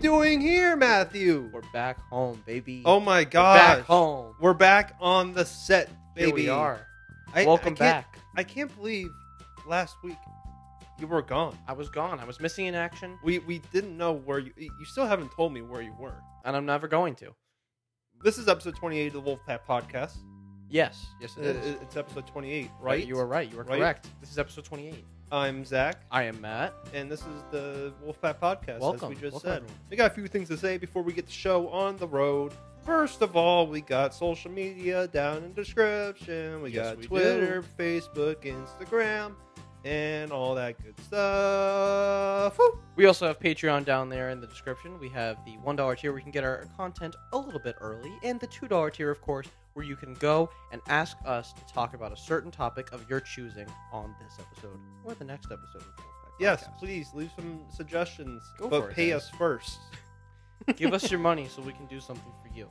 doing here, Matthew? We're back home, baby. Oh my gosh. We're back home. We're back on the set, baby. Here we are. I Welcome back. I can't believe last week you were gone. I was gone. I was missing in action. We didn't know where you still haven't told me where you were. And I'm never going to. This is episode 28 of the Wolfpack podcast. Yes. Yes, it is. It's episode 28, right? You were right. You were correct. This is episode 28. I'm Zach. I am Matt. And this is the Wolfpack podcast, Welcome. as we just Welcome, said. everyone. We got a few things to say before we get the show on the road. First of all, we got social media down in the description. We got Twitter, Facebook, Instagram, and all that good stuff. Woo! We also have Patreon down there in the description. We have the $1 tier where we can get our content a little bit early, and the $2 tier, of course, where you can go and ask us to talk about a certain topic of your choosing on this episode or the next episode of the Wolfpack Yes, Podcast. please leave some suggestions, Go but for it, pay guys. us first. Give us your money so we can do something for you.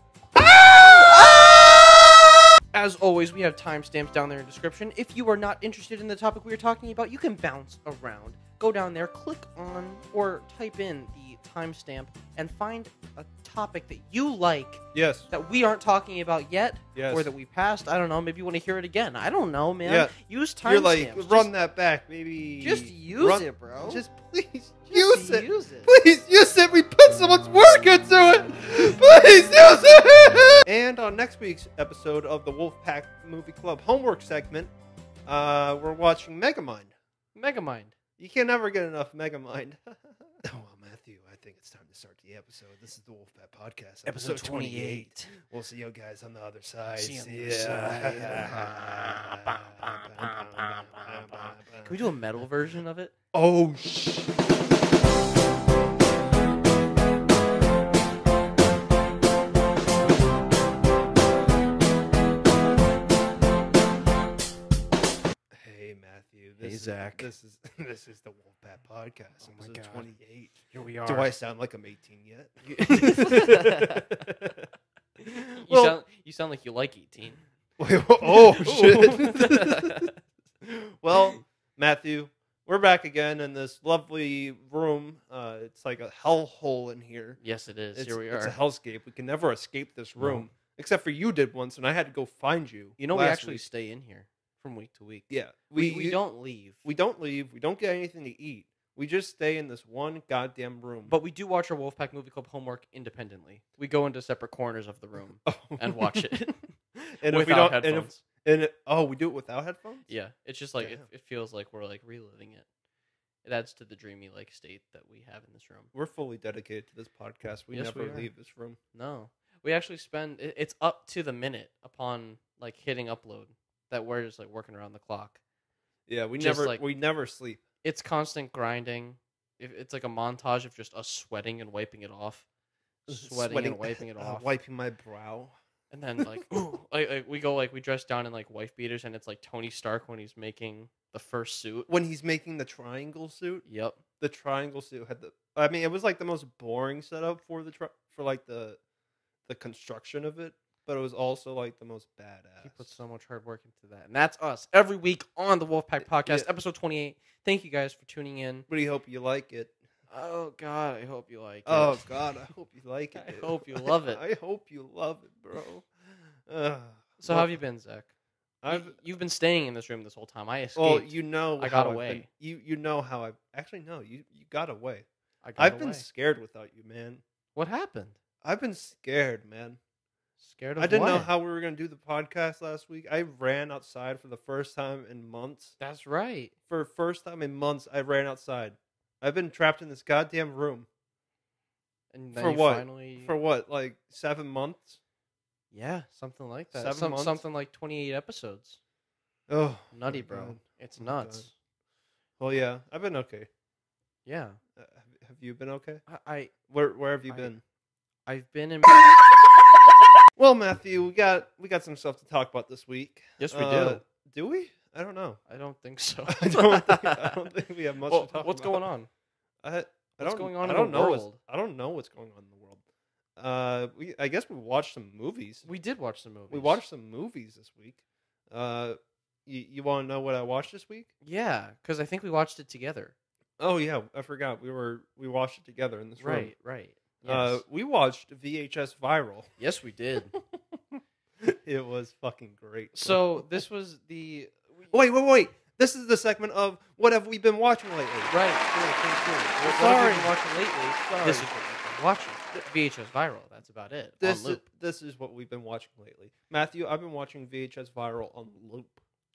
As always, we have timestamps down there in the description. If you are not interested in the topic we are talking about, you can bounce around. Go down there, click on, or type in the timestamp, and find a topic that you like Yes. that we aren't talking about yet, Yes. or that we passed. I don't know. Maybe you want to hear it again. I don't know, man. Yeah. Use You're like, timestamps. run that back, maybe. Just use it, bro. Just please Just use it. Use it. Please use it. We put so much work into it. Please use it. And on next week's episode of the Wolfpack Movie Club homework segment, we're watching Megamind. Megamind. You can never get enough Megamind. Oh, well, Matthew, I think it's time to start the episode. This is the Wolfpack Podcast, Episode 28. We'll see you guys on the other side. See you on the other side. Can we do a metal version of it? Oh, Hey, Matthew. Hey, Zach. This is the Wolfpack Podcast. Oh my Episode God. 28. Here we are. Do I sound like I'm 18 yet? You sound like you like 18. Wait, oh, shit. Well, Matthew, we're back again in this lovely room. It's like a hellhole in here. Yes, it is. It's, Here we It's a are. hellscape. We can never escape this room. Except for you did once, and I had to go find you. You know, we last actually week. stay in here from week to week. Yeah. We don't leave. We don't leave. We don't get anything to eat. We just stay in this one goddamn room. But we do watch our Wolfpack Movie Club homework independently. We go into separate corners of the room and watch it. And if we without don't, headphones. we do it without headphones? Yeah, it's just like Damn. it feels like we're like reliving it. It adds to the dreamy like state that we have in this room. We're fully dedicated to this podcast. We Yes, never we are. leave this room. No, we actually spend it's up to the minute upon like hitting upload that we're just like working around the clock. Yeah, we Just never like- we never sleep. It's constant grinding. It's like a montage of just us sweating and wiping it off, sweating and wiping it off, Wiping my brow. and then like ooh, like we go like we dress down in like wife beaters, and it's like Tony Stark when he's making the first suit. When he's making the triangle suit, Yep. the triangle suit had the. I mean, it was like the most boring setup for the for like the construction of it, but it was also like the most badass. He put so much hard work into that, and that's us every week on the Wolfpack Podcast, Yeah. episode 28. Thank you guys for tuning in. Really hope you like it. Oh God, I hope you like it. Oh God, I hope you like it. I dude. hope you love it. I hope you love it, bro. So how have you been, Zach? You've been staying in this room this whole time. I escaped. Well, you know, I got how I've away. been- you know how I actually no. You got away. I've Been scared without you, man. What happened? I've been scared, man. Scared of I didn't know what? how we were gonna do the podcast last week. I ran outside for the first time in months. That's right. For the first time in months, I ran outside. I've been trapped in this goddamn room And then for you what? finally For what? Like 7 months? yeah, something like that. 7 months? Something like 28 episodes. Oh, Nutty, my bro. God. It's Oh my nuts. God. Well, yeah, I've been okay. Yeah. Have you been okay? I Where have you I- been? I've been in. Well, Matthew, we got some stuff to talk about this week. Yes, we do. Do we? I don't know. I don't think so. I don't think we have much to talk about. What's going on? I What's don't, going on I in don't the know world? I don't know what's going on in the world. I guess we watched some movies. We did watch some movies. We watched some movies this week. You want to know what I watched this week? Yeah, because I think we watched it together. Oh yeah, I forgot. We watched it together in this room. Right. Yes. We watched VHS Viral. Yes, we did. It was fucking great. So this was the Wait. This is the segment of what have we been watching lately? Right. True. What have you been watching lately? Sorry. This is what we've been watching. VHS Viral. That's about it. On loop. This is what we've been watching lately. Matthew, I've been watching VHS Viral on loop.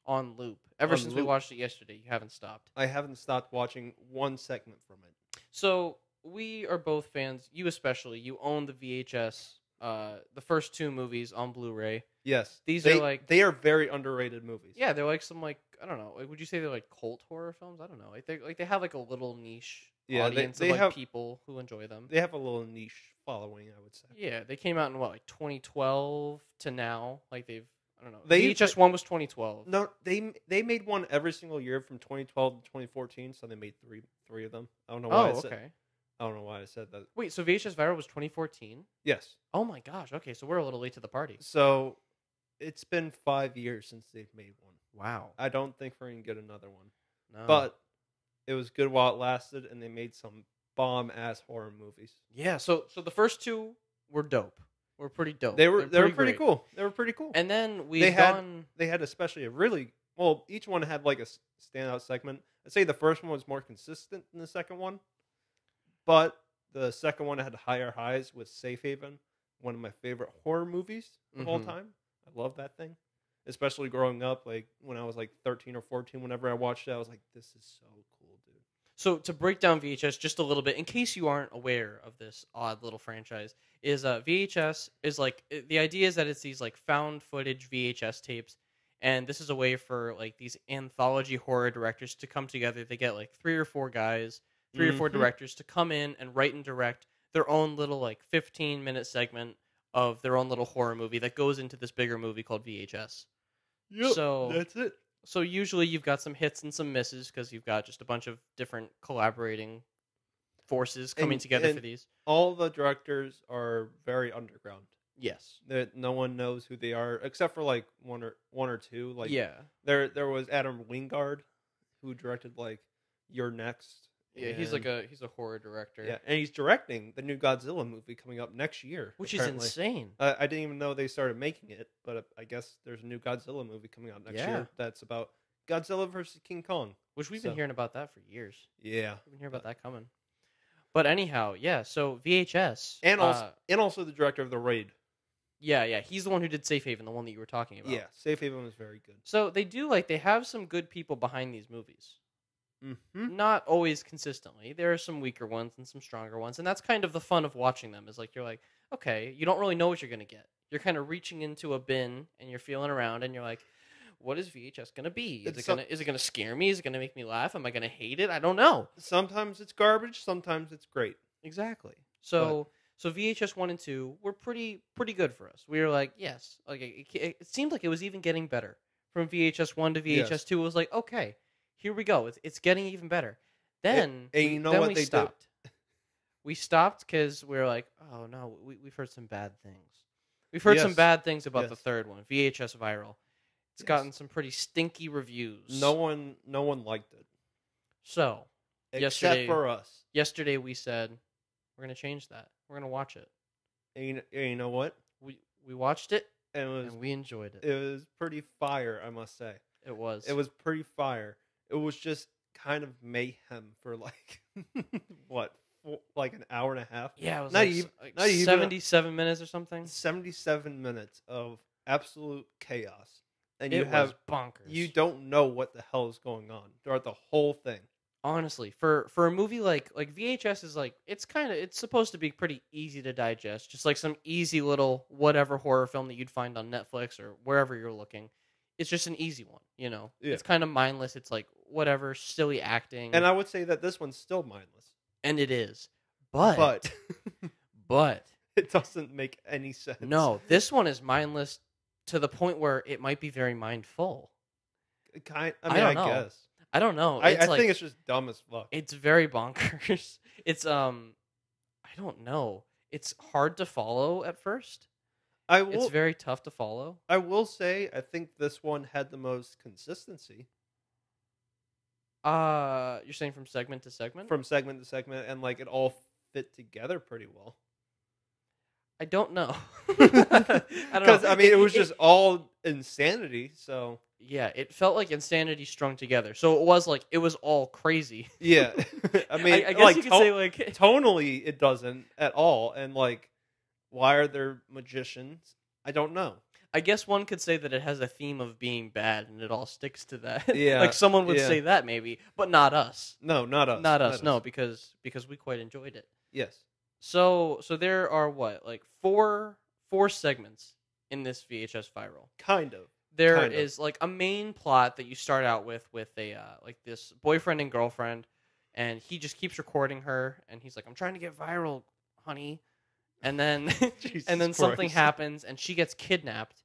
On loop. Ever since we watched it yesterday, you haven't stopped. I haven't stopped watching one segment from it. So we are both fans. You especially. You own the VHS. The first 2 movies on Blu-ray. Yes, they are very underrated movies. Yeah, they're like some I don't know. Would you say they're like cult horror films? I don't know. They have like a little niche audience of have people who enjoy them. They have a little niche following, I would say. Yeah, they came out in 2012 to now. Like I don't know. VHS 1 was 2012. No, they made one every single year from 2012 to 2014. So they made three of them. I don't know why. I don't know why I said that. Wait, so VHS Viral was 2014? Yes. Oh my gosh. Okay, so we're a little late to the party. So it's been 5 years since they've made one. Wow. I don't think we're going to get another one. No. But it was good while it lasted, and they made some bomb-ass horror movies. Yeah, so the first 2 were dope. Were pretty dope. They were pretty cool. They were pretty cool. And then they had especially a really... Well, each one had like a standout segment. I'd say the first one was more consistent than the second one. But the second one had higher highs with Safe Haven, one of my favorite horror movies of all time. I love that thing. Especially growing up, like when I was like 13 or 14, whenever I watched it, I was like, this is so cool, dude. So to break down VHS just a little bit, in case you aren't aware of this odd little franchise, is VHS is like, the idea is that it's these like found footage VHS tapes, and this is a way for like these anthology horror directors to come together. They get like 3 or 4 guys, 3 or 4 directors to come in and write and direct their own little like 15-minute segment of their own little horror movie that goes into this bigger movie called VHS. Yep, so that's it. So usually you've got some hits and some misses because you've got just a bunch of different collaborating forces coming together for these. All the directors are very underground. Yes. No one knows who they are except for like one or two. Like there was Adam Wingard who directed like You're Next. Yeah, he's a horror director. Yeah, and he's directing the new Godzilla movie coming up next year, which is insane. I didn't even know they started making it, but I guess there's a new Godzilla movie coming out next year that's about Godzilla versus King Kong. Which we've been hearing about that for years. Yeah, we've been hearing about that coming. But anyhow, yeah. So VHS and also the director of The Raid. Yeah, he's the one who did Safe Haven, the one that you were talking about. Yeah, Safe Haven was very good. So they have some good people behind these movies. Mm-hmm. Not always consistently. There are some weaker ones and some stronger ones, and that's kind of the fun of watching them. Is like you're like, okay, you don't really know what you're gonna get. You're kind of reaching into a bin and you're feeling around, and you're like, what is VHS gonna be? Is it gonna scare me? Is it gonna make me laugh? Am I gonna hate it? I don't know. Sometimes it's garbage. Sometimes it's great. Exactly. So VHS 1 and 2 were pretty good for us. We were like, yes. Like it seemed like it was even getting better from VHS 1 to VHS 2. It was like, okay. Here we go. It's getting even better. Then you know what we stopped. We stopped because we were like, oh no, we've heard some bad things. We've heard some bad things about the third one, VHS Viral. It's gotten some pretty stinky reviews. No one liked it. So except for us. Yesterday we said we're gonna change that. We're gonna watch it. And you know what? We watched it and we enjoyed it. It was pretty fire, I must say. It was. It was pretty fire. It was just kind of mayhem for like like an hour and a half. Yeah, it was not even 77 minutes or something. 77 minutes of absolute chaos, and was bonkers. You don't know what the hell is going on throughout the whole thing. Honestly, for a movie like VHS is like it's supposed to be pretty easy to digest, just like some easy little whatever horror film that you'd find on Netflix or wherever you're looking. It's just an easy one, you know. Yeah. It's kind of mindless. It's like whatever, silly acting. And I would say that this one's still mindless. And it is. But it doesn't make any sense. No, this one is mindless to the point where it might be very mindful. I guess. I don't know. I think it's just dumb as fuck. It's very bonkers. It's I don't know. It's hard to follow at first. It's very tough to follow. I will say, I think this one had the most consistency. You're saying from segment to segment? From segment to segment, and like it all fit together pretty well. I don't know. I don't know. Because I mean, it was just all insanity. So yeah, it felt like insanity strung together. So it was all crazy. yeah, I mean, I guess you could say like tonally, it doesn't at all. And like, why are there magicians? I don't know. I guess one could say that it has a theme of being bad, and it all sticks to that. Yeah, like someone would say that maybe, but not us. No, not us. Not us. No, because we quite enjoyed it. Yes. So there are what, like four segments in this VHS Viral. Kind of. There is like a main plot that you start out with a like this boyfriend and girlfriend, and he just keeps recording her, and he's like, "I'm trying to get viral, honey," and then something happens, and she gets kidnapped,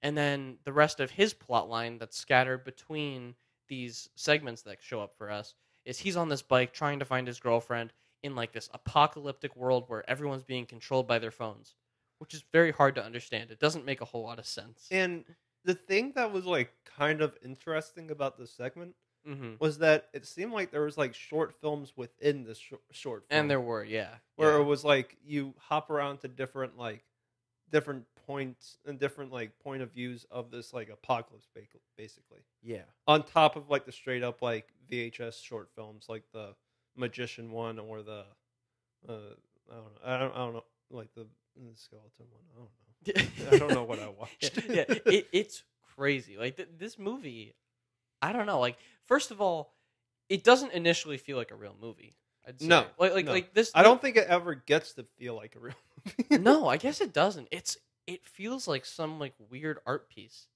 and then the rest of his plot line that's scattered between these segments that show up for us is he's on this bike trying to find his girlfriend in like this apocalyptic world where everyone's being controlled by their phones, which is very hard to understand. It doesn't make a whole lot of sense. And the thing that was like kind of interesting about this segment was that it seemed like there was like short films within this short film. And there were, where it was like you hop around to different points and different like point of views of this like apocalypse basically. Yeah. On top of like the straight up like VHS short films like the magician one or the I don't know like the skeleton one. I don't know. I don't know what I watched. It's crazy. Like this movie, I don't know. Like first of all, it doesn't initially feel like a real movie. I'd say. No, like this. I don't think it ever gets to feel like a real movie. No, I guess it doesn't. It feels like some like weird art piece.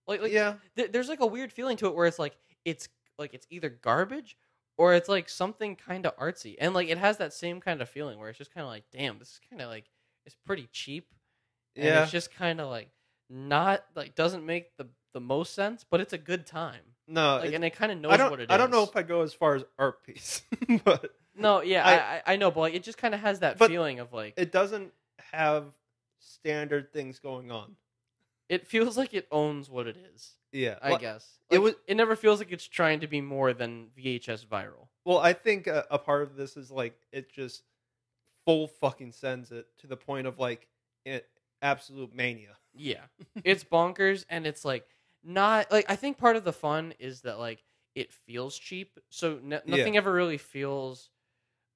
Like yeah, there's like a weird feeling to it where it's either garbage or it's like something kind of artsy, and like it has that same kind of feeling where it's just kind of like, damn, this is kind of like it's pretty cheap. And it's just kind of like not like doesn't make the most sense, but it's a good time. No, like, and it kind of knows what it is. I don't know if I go as far as art piece, but no, yeah, I know, but like, it just kind of has that feeling of like it doesn't have standard things going on. It feels like it owns what it is. Yeah, I guess like, it never feels like it's trying to be more than VHS Viral. Well, I think a part of this is like it just full fucking sends it to the point of like absolute mania. Yeah, it's bonkers, and it's like not like I think part of the fun is that like it feels cheap, so nothing ever really feels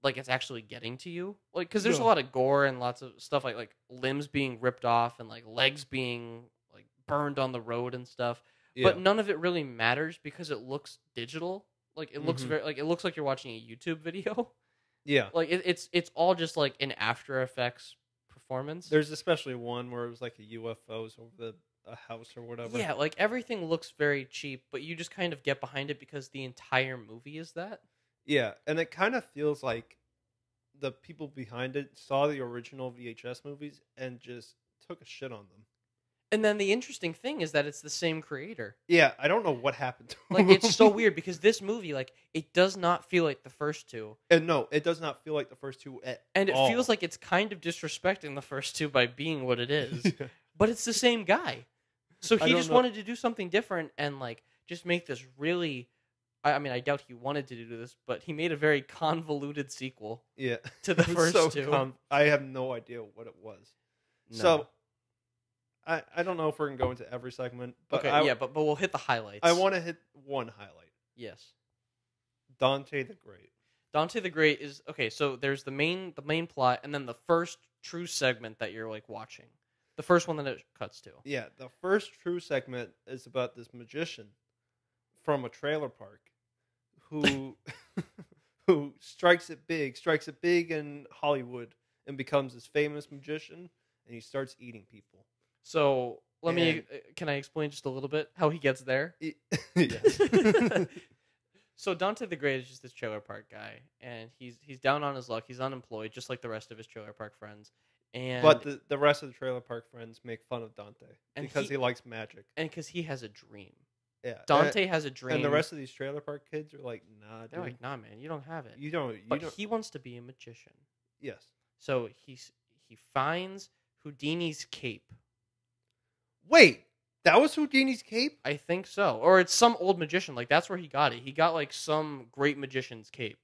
like it's actually getting to you. Like because there's a lot of gore and lots of stuff like limbs being ripped off and like legs being like burned on the road and stuff. Yeah. But none of it really matters because it looks digital. Like it looks very like it looks like you're watching a YouTube video. Yeah, like it's all just like an After Effects performance. There's especially one where it was like a UFOs over a house or whatever. Yeah, like everything looks very cheap, but you just kind of get behind it because the entire movie is that. Yeah, and it kind of feels like the people behind it saw the original VHS movies and just took a shit on them. And then the interesting thing is that it's the same creator. Yeah, I don't know what happened to like it's so weird because this movie, like, it does not feel like the first two. And no, it does not feel like the first two at and it all. Feels like it's kind of disrespecting the first two by being what it is. Yeah. But it's the same guy. So he just wanted to do something different and like just make this really I mean, I doubt he wanted to do this, but he made a very convoluted sequel. Yeah. To the first two. I have no idea what it was. No. So I don't know if we're going to go into every segment. But okay, but we'll hit the highlights. I want to hit one highlight. Yes. Dante the Great. Dante the Great is... Okay, so there's the main plot, and then the first true segment that you're, like, watching. The first one that it cuts to. Yeah, the first true segment is about this magician from a trailer park who who strikes it big in Hollywood and becomes this famous magician, and he starts eating people. So can I explain just a little bit how he gets there? Yes. So Dante the Great is just this trailer park guy, and he's down on his luck. He's unemployed, just like the rest of his trailer park friends. But the rest of the trailer park friends make fun of Dante because he likes magic. And because he has a dream. Yeah. Dante has a dream. And the rest of these trailer park kids are like, nah, dude. They're like, nah, man, you don't have it. You don't. But he wants to be a magician. Yes. So he finds Houdini's cape. Wait, that was Houdini's cape? I think so. Or it's some old magician. Like, that's where he got it. He got, like, some great magician's cape.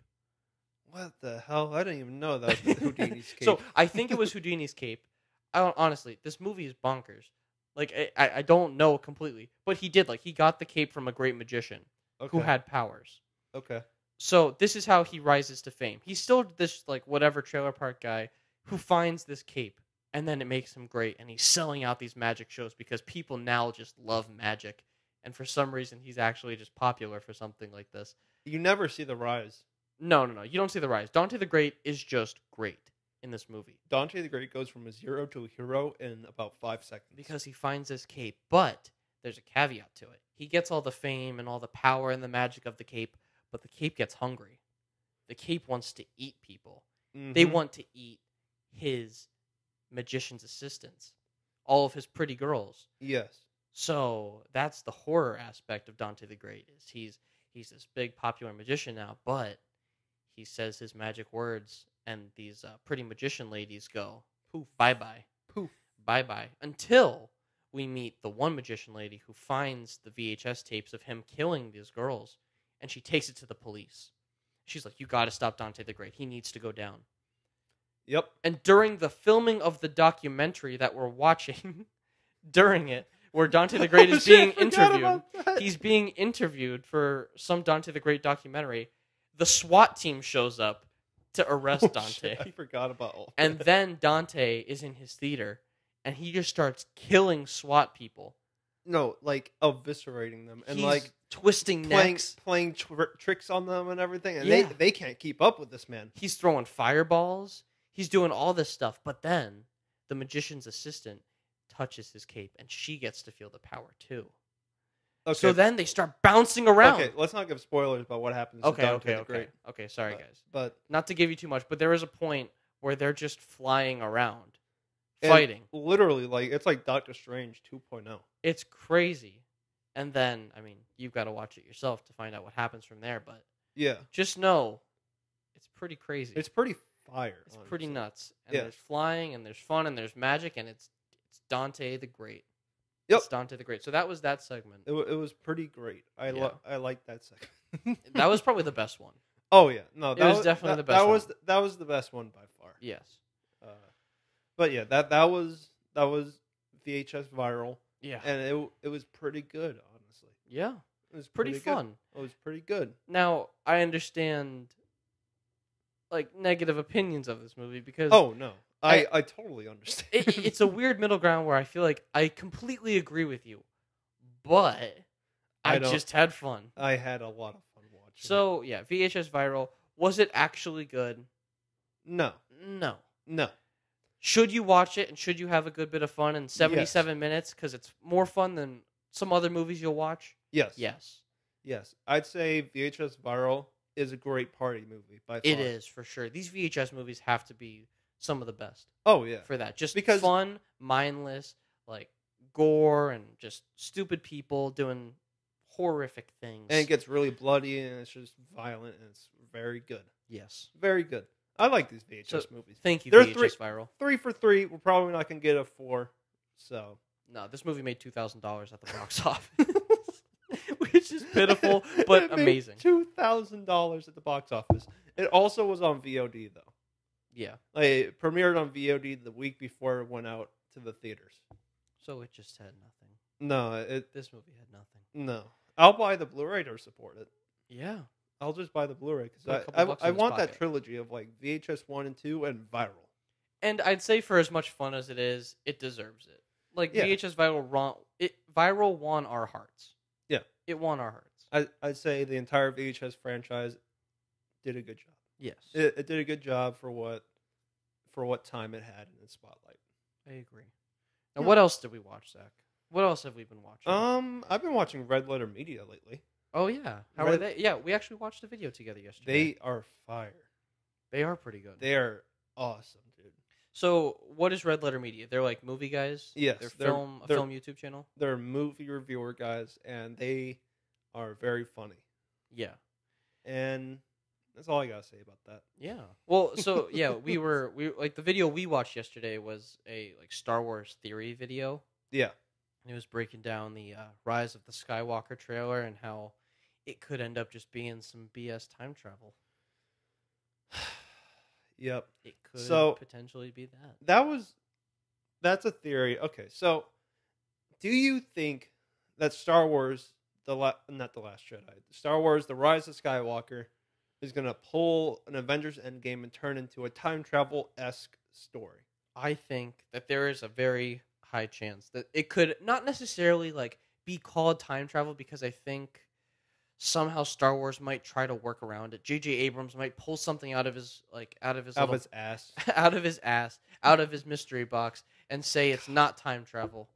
What the hell? I didn't even know that was Houdini's cape. So I think it was Houdini's cape. I don't honestly. This movie is bonkers. Like I don't know completely, but he did. Like he got the cape from a great magician who had powers. Okay. So this is how he rises to fame. He's still this like whatever trailer park guy who finds this cape, and then it makes him great, and he's selling out these magic shows because people now just love magic, and for some reason he's actually just popular for something like this. You never see the rise. No. You don't see the rise. Dante the Great is just great in this movie. Dante the Great goes from a 0 to a hero in about 5 seconds. Because he finds this cape, but there's a caveat to it. He gets all the fame and all the power and the magic of the cape, but the cape gets hungry. The cape wants to eat people. Mm-hmm. They want to eat his magician's assistants, all of his pretty girls. Yes. So that's the horror aspect of Dante the Great. Is he's this big popular magician now, but he says his magic words, and these pretty magician ladies go poof, bye bye, poof, bye bye, until we meet the one magician lady who finds the VHS tapes of him killing these girls, and she takes it to the police. She's like, "You got to stop Dante the Great. He needs to go down." Yep. And during the filming of the documentary that we're watching, during it, where Dante the Great is being interviewed, he's being interviewed for some Dante the Great documentary. The SWAT team shows up to arrest Dante. Shit, I forgot about all and that. then Dante is in his theater, and he just starts killing SWAT people. No, like eviscerating them and He's like twisting necks, playing tricks on them and everything, and Yeah. they can't keep up with this man. He's throwing fireballs. He's doing all this stuff, but then the magician's assistant touches his cape, and she gets to feel the power too. Okay. So then they start bouncing around. Okay, let's not give spoilers about what happens to Dante the Great. Okay, sorry, guys. But Not to give you too much, but there is a point where they're just flying around, and fighting. literally, like it's like Doctor Strange 2.0. It's crazy. And then, I mean, you've got to watch it yourself to find out what happens from there, but Yeah, just know it's pretty crazy. it's pretty fire. It's pretty honestly. nuts. And Yeah. there's flying, and there's fun, and there's magic, and it's Dante the Great. Yep. It's Dante the Great. So that was that segment. It was pretty great. I like that second. That was probably the best one. Oh yeah, no, It was definitely the best one. That was the best one by far. Yes. But yeah, that was VHS Viral, Yeah. and it was pretty good, honestly. Yeah. It was Pretty good. fun. It was pretty good. Now, I understand like negative opinions of this movie because Oh no, I totally understand. it's a weird middle ground where I feel like I completely agree with you, but I don't- just had fun. I had a lot of fun watching. So, yeah, VHS Viral. Was it actually good? it. No. No. Should you watch it and should you have a good bit of fun in 77 minutes because it's more fun than some other movies you'll watch? Yes. Yes. I'd say VHS Viral is a great party movie by far. It is, for sure. These VHS movies have to be some of the best Oh yeah. for that. Just Because- fun, mindless, like gore and just stupid people doing horrific things. And it gets really bloody and it's just violent and it's very good. Yes. Very good. I like these VHS movies. Thank you, There's VHS Viral. 3 for 3. We're probably not gonna get a 4. So No, this movie made $2,000 at the box office, which is pitiful but It made amazing. $2,000 at the box office. It also was on VOD though. Yeah. Like, it premiered on VOD the week before it went out to the theaters. So it just had nothing. No, This movie had nothing. no. I'll buy the Blu-ray to support it. Yeah. I'll just buy the Blu-ray Put a because couple bucks in I his want that pocket. trilogy of like VHS 1 and 2 and Viral. And I'd say for as much fun as it is, it deserves it. Like Yeah. VHS Viral won our hearts. Yeah. It won our hearts. I'd say the entire VHS franchise did a good job. Yes. It did a good job for what time it had in its spotlight. I agree. Now, Yeah. what else did we watch, Zach? What else have we been watching? I've been watching Red Letter Media lately. Oh, yeah. How are they? Yeah, we actually watched a video together yesterday. They are fire. They are pretty good. They are awesome, dude. So, what is Red Letter Media? They're like movie guys? Yes, They're they're- film YouTube channel? They're movie reviewer guys, and they are very funny. Yeah. And that's all I gotta say about that. Yeah. Well, so yeah, we like the video we watched yesterday was a like Star Wars theory video. Yeah. And it was breaking down the Rise of the Skywalker trailer and how it could end up just being some BS time travel. Yep. It could potentially be that. That's a theory. Okay, so do you think that Star Wars, not the Last Jedi, Star Wars: The Rise of Skywalker, is gonna pull an Avengers Endgame and turn into a time travel-esque story? I think that there is a very high chance that it could not necessarily like be called time travel, because I think somehow Star Wars might try to work around it. J.J. Abrams might pull something out of his Ass. out of his ass, out of his mystery box, and say it's not time travel.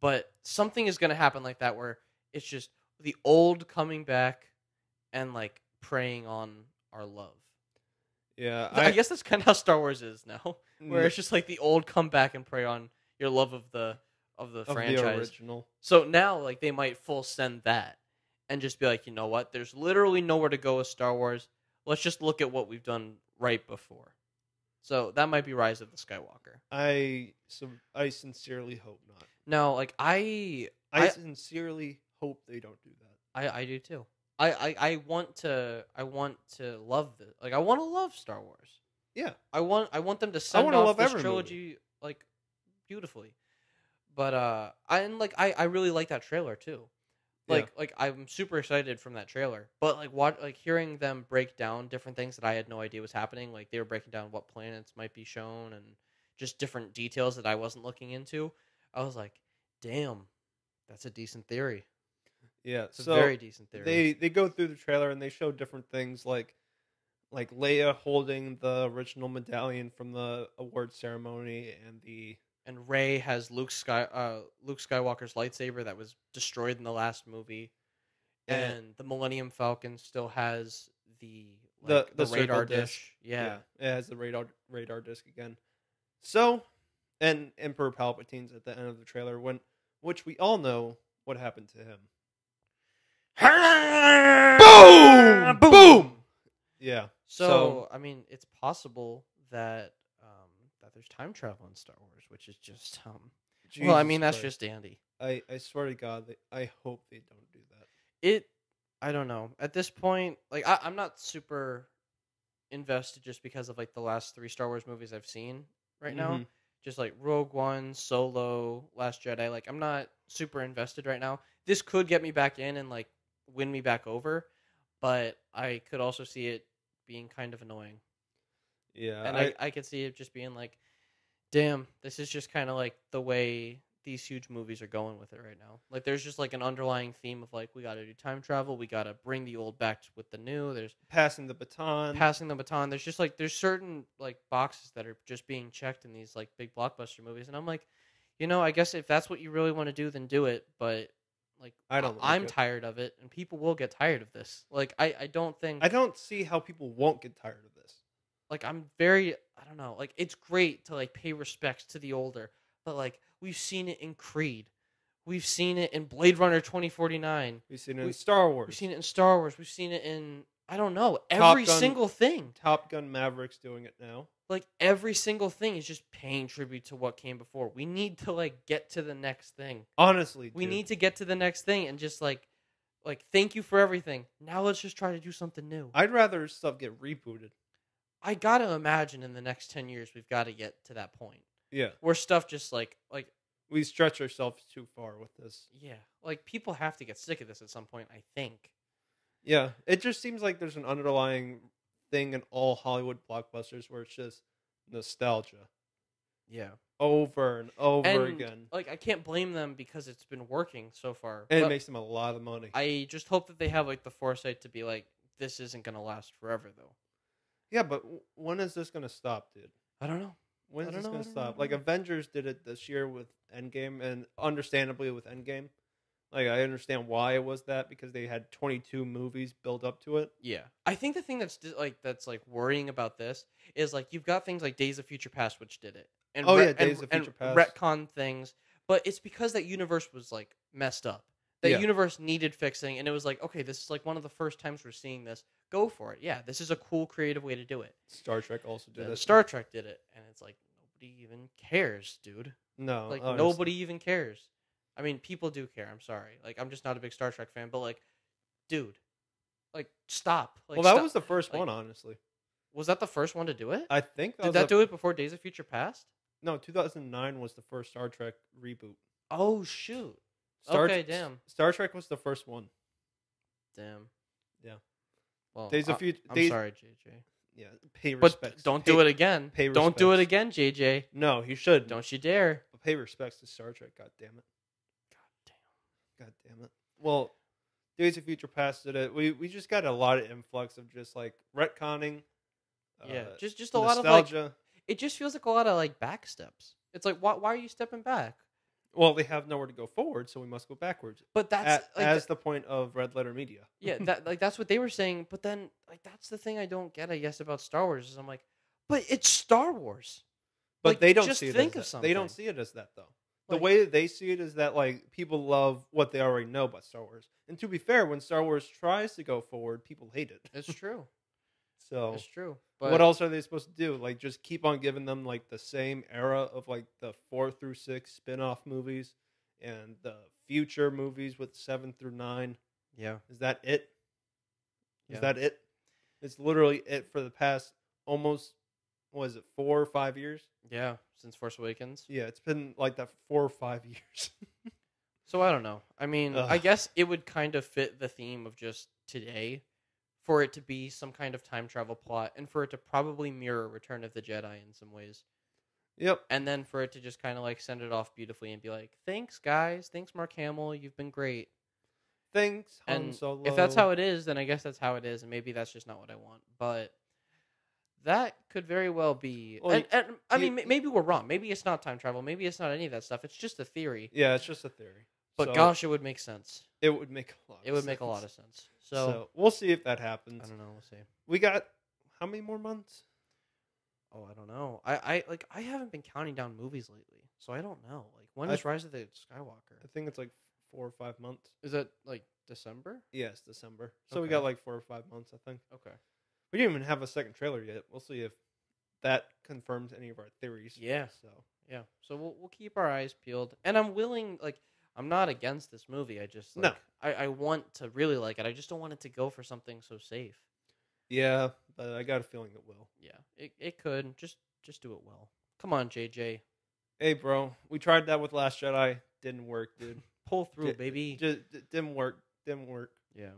But something is going to happen like that, where it's just the old coming back and like preying on our love. Yeah, I guess that's kind of how Star Wars is now, where it's just like the old come back and prey on your love of the franchise. The original. So now, like, they might full send that and just be like, you know what? There's literally nowhere to go with Star Wars. Let's just look at what we've done right before. So that might be Rise of the Skywalker. I sincerely hope not. No, like I sincerely hope they don't do that. I do too. I want to love this. Like, I want to love Star Wars. Yeah. I want them to send off this trilogy like beautifully. But I really like that trailer too. Like I'm super excited from that trailer. But hearing them break down different things that I had no idea was happening, like they were breaking down what planets might be shown and just different details that I wasn't looking into, I was like, damn, that's a decent theory. Yeah, it's a very decent theory. They go through the trailer and they show different things like Leia holding the original medallion from the award ceremony, and Rey has Luke Skywalker's lightsaber that was destroyed in the last movie, and the Millennium Falcon still has the radar dish. Yeah, it has the radar disc again. So, and Emperor Palpatine's at the end of the trailer, which we all know what happened to him. Boom! Boom! Yeah. So I mean, it's possible that there's time travel in Star Wars, which is just well, I mean, that's just Andy. I swear to God, I hope they don't do that. I don't know. At this point, like I'm not super invested just because of like the last 3 Star Wars movies I've seen right now. Just like Rogue One, Solo, Last Jedi. Like, I'm not super invested right now. This could get me back in and like win me back over, but I could also see it being kind of annoying. Yeah, and I could see it just being like, damn, this is just kind of like the way these huge movies are going with it right now. Like, there's just like an underlying theme of like, we got to do time travel, we got to bring the old back with the new. There's passing the baton. There's just like there's certain like boxes that are just being checked in these like big blockbuster movies, and I'm like, I guess if that's what you really want to do, then do it. But like, I'm tired of it, and people will get tired of this. Like, I don't see how people won't get tired of this. Like, I don't know. Like, it's great to like pay respects to the older, but like, we've seen it in Creed, we've seen it in Blade Runner 2049, we've seen it in Star Wars, we've seen it in I don't know, every single thing. Top Gun Maverick's doing it now. Like, every single thing is just paying tribute to what came before. We need to like get to the next thing. Honestly, we need to get to the next thing and just like thank you for everything. Now let's just try to do something new. I'd rather stuff get rebooted. I gotta imagine in the next 10 years we've got to get to that point. Yeah, where stuff just like we stretch ourselves too far with this. Yeah, like people have to get sick of this at some point, I think. Yeah, it just seems like there's an underlying thing in all Hollywood blockbusters where it's just nostalgia. Yeah, over and over again. Like, I can't blame them because it's been working so far. And it makes them a lot of money. I just hope that they have like the foresight to be like, this isn't gonna last forever, though. Yeah, but when is this gonna stop, dude? I don't know. When is this going to stop? Like, Avengers did it this year with Endgame, and understandably with Endgame. Like, I understand why it was that, because they had 22 movies built up to it. Yeah. I think the thing that's worrying about this is, like, you've got things like Days of Future Past, which did it. And Days of Future Past. Retcon things. But it's because that universe was, like, messed up. That universe needed fixing, and it was like, okay, this is, like, one of the first times we're seeing this. Go for it. Yeah, this is a cool, creative way to do it. Star Trek also did it. Star Trek did it, and it's like, nobody even cares, dude. No. Like, nobody even cares. I mean, people do care, I'm sorry. Like, I'm just not a big Star Trek fan, but, like, dude. Like, stop. Like, that was the first one, honestly. Was that the first one to do it? I think Did that do it before Days of Future Past? No, 2009 was the first Star Trek reboot. Oh shoot! Damn. Star Trek was the first one. Damn. Yeah. Well, Days of Future. I'm sorry, JJ. Yeah, pay But respects. don't do it again. Don't do it again, JJ. No, you should. Don't you dare. But pay respects to Star Trek. God damn it. God damn it. Well, Days of Future Past did it. We just got a lot of influx of just like retconning. Yeah, just a lot of like. It just feels like a lot of like back steps. It's like why are you stepping back? Well, they have nowhere to go forward, so we must go backwards. But that's as the point of Red Letter Media. Yeah, that's what they were saying. But then that's the thing I don't get, I guess, about Star Wars is I'm like, but it's Star Wars. But they don't just see it think as of that. something. They don't see it as that though. The way that they see it is that like people love what they already know about Star Wars. And to be fair, when Star Wars tries to go forward, people hate it. It's true. So it's true. But what else are they supposed to do? Like just keep on giving them like the same era of like the 4 through 6 spin-off movies and the future movies with 7 through 9. Yeah. Is that it? Is that it? It's literally it for the past almost, what is it, 4 or 5 years? Yeah, since Force Awakens. Yeah, it's been like that for 4 or 5 years. So I don't know. I mean, I guess it would kind of fit the theme of just today for it to be some kind of time travel plot and for it to probably mirror Return of the Jedi in some ways. Yep. And then for it to just kind of like send it off beautifully and be like, thanks, guys. Thanks, Mark Hamill. You've been great. Thanks, Han and Solo. If that's how it is, then I guess that's how it is. And maybe that's just not what I want. But that could very well be. Well, and I mean, maybe we're wrong. Maybe it's not time travel. Maybe it's not any of that stuff. It's just a theory. Yeah, it's just a theory. But gosh, it would make sense. It would make a lot of sense. It would make a lot of sense. So we'll see if that happens. I don't know. We'll see. We got how many more months? Oh, I don't know. I haven't been counting down movies lately, so I don't know. Like when is Rise of the Skywalker? I think it's like 4 or 5 months. Is it like December? Yes, December. So we got like 4 or 5 months, I think. Okay. We didn't even have a second trailer yet. We'll see if that confirms any of our theories. Yeah. So So we'll keep our eyes peeled, and I'm willing. Like I'm not against this movie. I just I want to really like it. I just don't want it to go for something so safe. Yeah, but I got a feeling it will. Yeah, it could. Just do it well. Come on, JJ. Hey, bro. We tried that with Last Jedi. Didn't work, dude. Pull through, baby. Just didn't work. Didn't work. Yeah.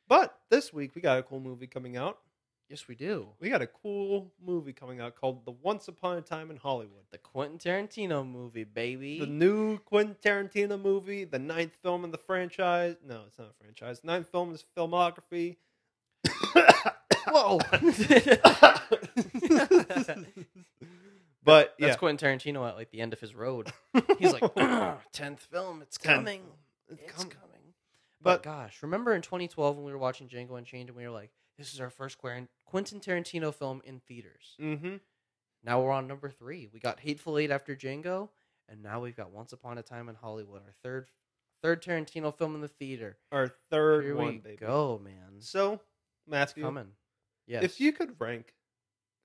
But this week we got a cool movie coming out. Yes, we do. We got a cool movie coming out called The Once Upon a Time in Hollywood. The Quentin Tarantino movie, baby. The new Quentin Tarantino movie, the 9th film in the franchise. No, it's not a franchise. 9th film in his filmography. Whoa. But that's Quentin Tarantino at like the end of his road. He's like, 10th film, it's coming. It's coming. But gosh, remember in 2012 when we were watching Django Unchained and we were like, this is our first Quentin Tarantino film in theaters. Mm-hmm. Now we're on number 3. We got Hateful Eight after Django, and now we've got Once Upon a Time in Hollywood, our third Tarantino film in the theater. Our third Here one, we baby. Go, man. So, Matthew, coming. Yes. If you could rank...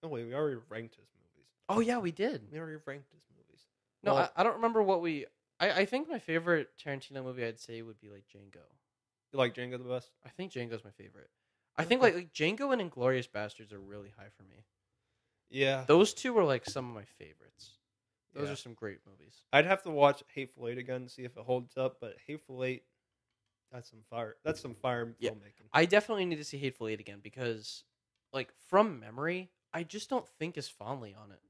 Oh, wait, we already ranked his movies. Oh, yeah, we did. We already ranked his movies. No, well, I don't remember what we... I think my favorite Tarantino movie I'd say would be like Django. You like Django the best? I think Django's my favorite. I think like Django and Inglourious Bastards are really high for me. Yeah. Those two were like some of my favorites. Those are some great movies. I'd have to watch Hateful Eight again to see if it holds up, but Hateful Eight, that's some fire. That's some fire filmmaking. I definitely need to see Hateful Eight again because, like, from memory, I just don't think as fondly on it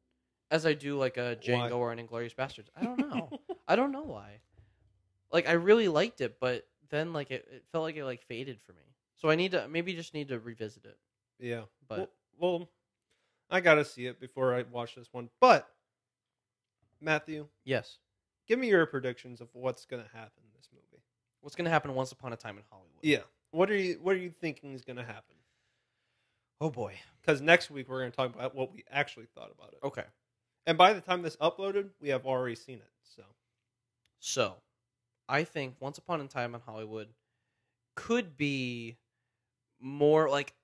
as I do like a Django or an Inglourious Bastards. I don't know. I don't know why. Like, I really liked it, but then like it felt like it like faded for me. So I need to need to revisit it. Yeah, but well, I gotta see it before I watch this one. But Matthew, yes, give me your predictions of what's gonna happen in this movie. What's gonna happen Once Upon a Time in Hollywood? Yeah, what are you thinking is gonna happen? Oh boy, because next week we're gonna talk about what we actually thought about it. Okay, and by the time this uploaded, we have already seen it. So, I think Once Upon a Time in Hollywood could be more like,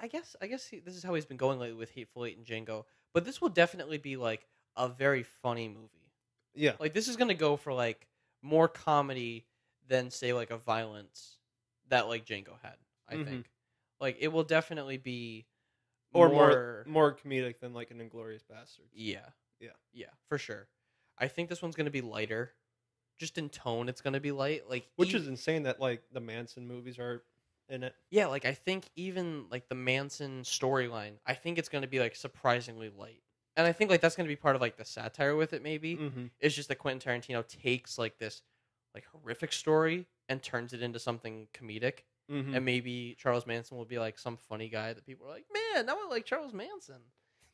I guess this is how he's been going lately with Hateful Eight and Django, but this will definitely be like a very funny movie. Yeah, like this is gonna go for like more comedy than say like a violence that like Django had. I think like it will definitely be or more comedic than like an Inglourious Basterds. Yeah, for sure. I think this one's gonna be lighter, just in tone. It's gonna be light, which is insane that like the Manson movies are in it. Yeah, like I think even like the Manson storyline, I think it's gonna be like surprisingly light. And I think like that's gonna be part of like the satire with it. Maybe it's just that Quentin Tarantino takes like this like horrific story and turns it into something comedic. And maybe Charles Manson will be like some funny guy that people are like, man, now I like Charles Manson.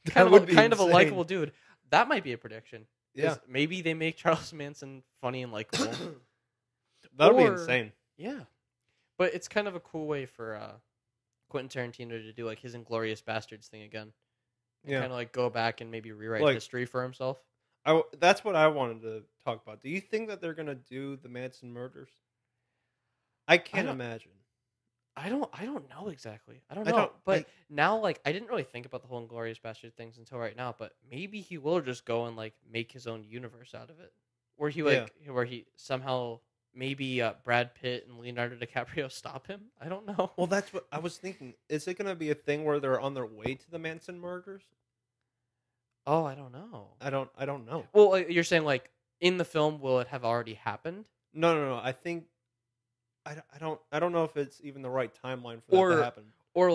Kind of a likable dude. That might be a prediction. Yeah, maybe they make Charles Manson funny and likable. That'd be insane. Yeah, but it's kind of a cool way for Quentin Tarantino to do like his Inglourious Basterds thing again. Yeah, kind of like go back and maybe rewrite history for himself. That's what I wanted to talk about. Do you think that they're gonna do the Manson murders? I can't imagine. I don't know exactly. I don't know. But now, like, I didn't really think about the whole Inglourious Bastard things until right now. But maybe he will just go and like make his own universe out of it, where he somehow maybe Brad Pitt and Leonardo DiCaprio stop him. I don't know. Well, that's what I was thinking. Is it going to be a thing where they're on their way to the Manson murders? Oh, I don't know. I don't know. Well, you're saying like in the film, will it have already happened? No. I think I don't know if it's even the right timeline for that to happen. Or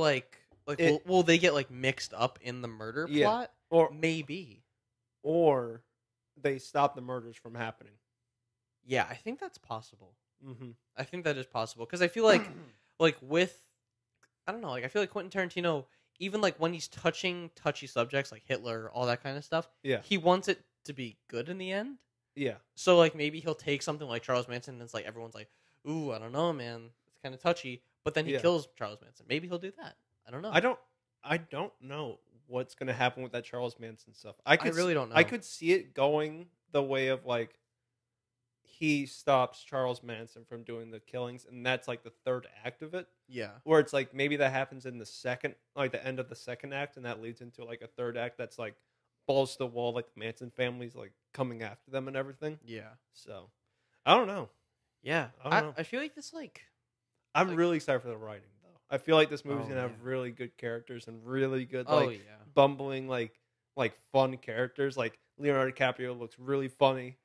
will they get like mixed up in the murder plot? Or maybe. Or they stop the murders from happening. Yeah, I think that's possible. I think that is possible because I feel like I feel like Quentin Tarantino, even like when he's touching touchy subjects like Hitler, all that kind of stuff, he wants it to be good in the end. Yeah. So like maybe he'll take something like Charles Manson and it's like everyone's like, ooh, I don't know, man. It's kind of touchy. But then he kills Charles Manson. Maybe he'll do that. I don't know. I don't know what's going to happen with that Charles Manson stuff. I really don't know. I could see it going the way of like he stops Charles Manson from doing the killings, and that's like the third act of it. Yeah. Where it's like maybe that happens in the second, like the end of the second act, and that leads into like a third act that's like balls to the wall, like the Manson family's like coming after them and everything. Yeah. So I don't know. Yeah, I feel like this I'm really excited for the writing though. I feel like this movie's gonna have really good characters and really good bumbling like fun characters. Like Leonardo DiCaprio looks really funny.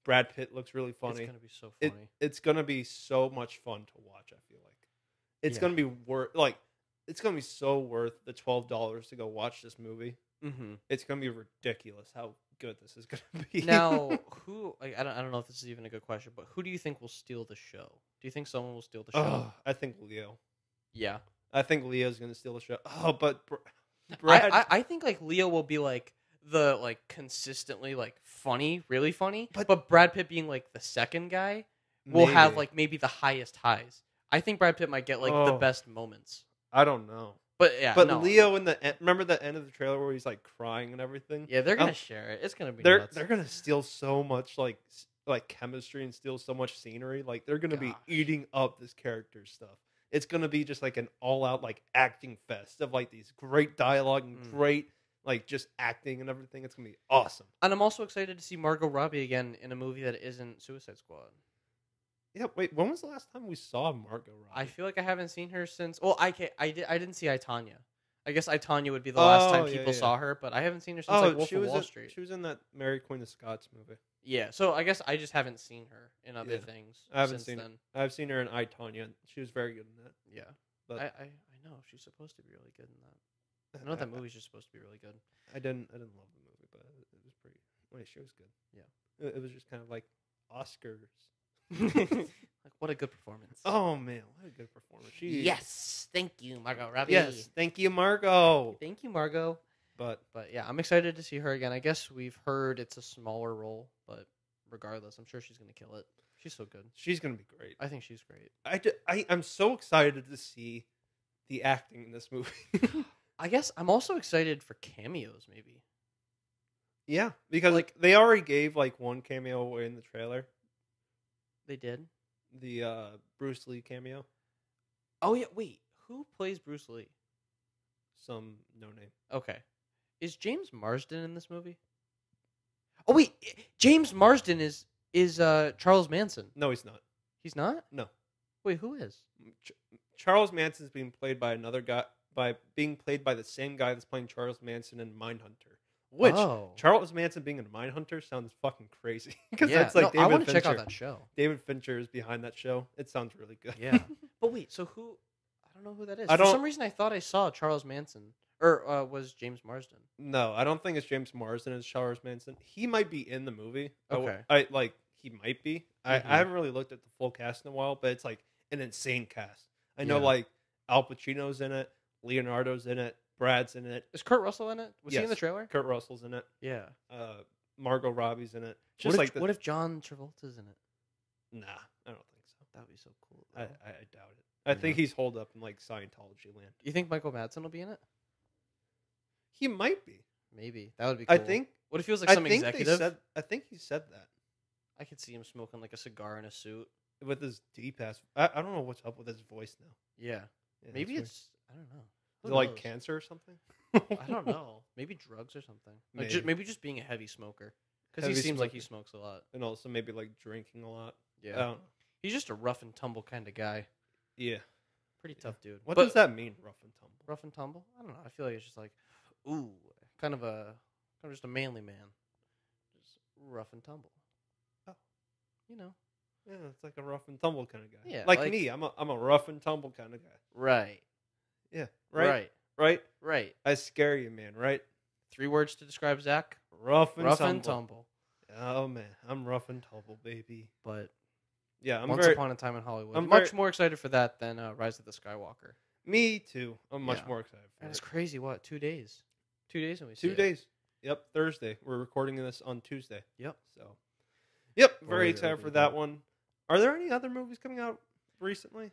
Brad Pitt looks really funny. It's gonna be so funny. It's gonna be so much fun to watch. I feel like it's gonna be it's gonna be so worth the $12 to go watch this movie. It's gonna be ridiculous how good this is gonna be. Now, who? Like, I don't know if this is even a good question, but who do you think will steal the show? Do you think someone will steal the show? I think Leo. Yeah, I think Leo's gonna steal the show. Oh, but Brad, I think like Leo will be like the like consistently like funny, really funny. But Brad Pitt being like the second guy will have like maybe the highest highs. I think Brad Pitt might get like the best moments. I don't know. But yeah, Leo in the remember the end of the trailer where he's like crying and everything. Yeah, they're gonna share it. It's gonna be they're gonna steal so much like chemistry and steal so much scenery. Like they're gonna be eating up this character's stuff. It's gonna be just like an all out like acting fest of like these great dialogue and great like just acting and everything. It's gonna be awesome. And I'm also excited to see Margot Robbie again in a movie that isn't Suicide Squad. Yeah, wait. When was the last time we saw Margot Robbie? I feel like I haven't seen her since. Well, I didn't see I, Tonya. I guess I, Tonya would be the last time people saw her, but I haven't seen her since like Wolf of Wall Street. She was in that Mary Queen of Scots movie. Yeah, so I guess I just haven't seen her in other things. I haven't seen then. I've seen her in I, Tonya. She was very good in that. Yeah, but I know she's supposed to be really good in that. I know that movie's just supposed to be really good. I didn't love the movie, but it was pretty. Wait, she was good. Yeah, it was just kind of like Oscars. Like what a good performance. Oh man, what a good performance. Yes, thank you, Margot Robbie. Yes, thank you, Margot. Thank you, Margot. But yeah, I'm excited to see her again. I guess we've heard it's a smaller role, but regardless, I'm sure she's gonna kill it. She's so good. She's gonna be great. I think she's great. I'm so excited to see the acting in this movie. I guess I'm also excited for cameos, maybe. Yeah, because like they already gave like one cameo away in the trailer. They did? The Bruce Lee cameo. Oh, yeah. Wait. Who plays Bruce Lee? Some no-name. Okay. Is James Marsden in this movie? Oh, wait. James Marsden is Charles Manson. No, he's not. He's not? No. Wait, who is? Charles Manson's being played by another guy, being played by the same guy that's playing Charles Manson in Mindhunter. Which Charles Manson being in Mindhunter sounds fucking crazy because that's like David I want to Fincher. check out that show. David Fincher is behind that show. It sounds really good. Yeah, but wait, so who? I don't know who that is. For some reason, I thought I saw Charles Manson, or was James Marsden? No, I don't think it's James Marsden as Charles Manson. He might be in the movie. Okay, he might be. I haven't really looked at the full cast in a while, but it's like an insane cast. I know like Al Pacino's in it, Leonardo's in it, Brad's in it. Is Kurt Russell in it? Was he in the trailer? Kurt Russell's in it. Yeah. Margot Robbie's in it. What if John Travolta's in it? Nah, I don't think so. That would be so cool. I doubt it. I think he's holed up in like Scientology land. You think Michael Madsen will be in it? He might be. Maybe. That would be cool. I think. What if he was like some executive? I think he said that. I could see him smoking like a cigar in a suit. With his deep ass. I don't know what's up with his voice now. Yeah. Maybe it's. I don't know. Is it like cancer or something? I don't know. Maybe drugs or something. Maybe just being a heavy smoker. Because he seems like he smokes a lot. And also maybe like drinking a lot. Yeah. I don't know. He's just a rough and tumble kind of guy. Yeah. Pretty tough dude. What does that mean, rough and tumble? Rough and tumble? I don't know. I feel like it's just like, ooh, kind of just a manly man. Just rough and tumble. Oh. You know. Yeah, it's like a rough and tumble kind of guy. Yeah. Like me, I'm a rough and tumble kind of guy. Right. Yeah. Right. Right. I scare you, man, right? 3 words to describe Zach. Rough and tumble. And tumble. Oh man, I'm rough and tumble, baby. But yeah, Once Upon a Time in Hollywood. I'm much more excited for that than Rise of the Skywalker. Me too. I'm much more excited for it. And it's crazy. What? 2 days? 2 days and we see 2 days. Yep, Thursday. We're recording this on Tuesday. Yep. So, yep, very excited for that one. Are there any other movies coming out recently?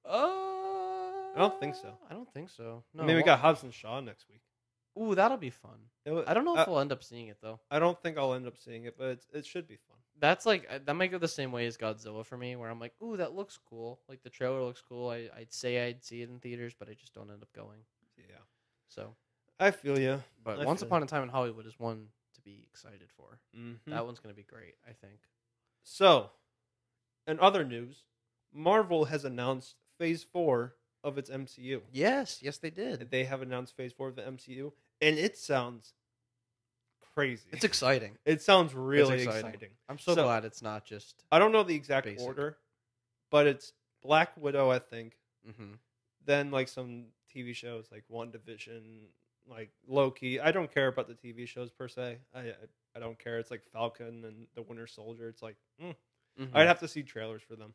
I don't think so. No. I mean, we got Hobbs and Shaw next week. Ooh, that'll be fun. I don't know if we'll end up seeing it though. I don't think I'll end up seeing it, but it should be fun. That's like that might go the same way as Godzilla for me, where I'm like, ooh, that looks cool. Like the trailer looks cool. I'd say I'd see it in theaters, but I just don't end up going. Yeah. So. I feel you. But Once Upon a Time in Hollywood is one to be excited for. Mm-hmm. That one's going to be great, I think. So, in other news, Marvel has announced Phase 4 of its MCU. Yes, they did. They have announced Phase 4 of the MCU, and it sounds crazy. It's exciting. It sounds really exciting. I'm so glad it's not just I don't know the exact basic order, but it's Black Widow, I think. Mm-hmm. Then, like, some TV shows, like WandaVision, like Loki. I don't care about the TV shows, per se. I don't care. It's like Falcon and the Winter Soldier. It's like, I'd have to see trailers for them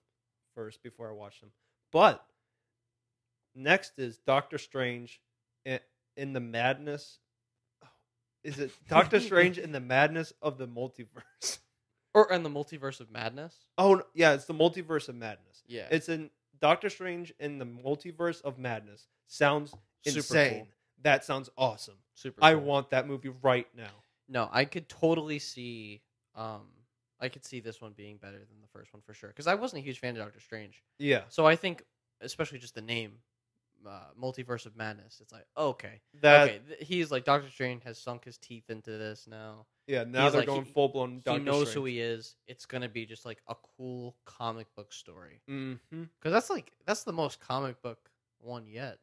first before I watch them. But next is Doctor Strange in the madness. Is it Doctor Strange in the madness of the multiverse? Or in the multiverse of madness? Oh, yeah, it's the multiverse of madness. Yeah. It's in Doctor Strange in the multiverse of madness. Sounds Super insane. cool. That sounds awesome. Super I cool. want that movie right now. No, I could totally see I could see this one being better than the first one for sure. Because I wasn't a huge fan of Doctor Strange. Yeah. So I think, especially just the name, Multiverse of Madness, it's like, okay. He's like, Doctor Strange has sunk his teeth into this now. Yeah, now they're going full-blown Doctor Strange. He knows who he is. It's going to be just like a cool comic book story. Mm-hmm. Because that's the most comic book one yet.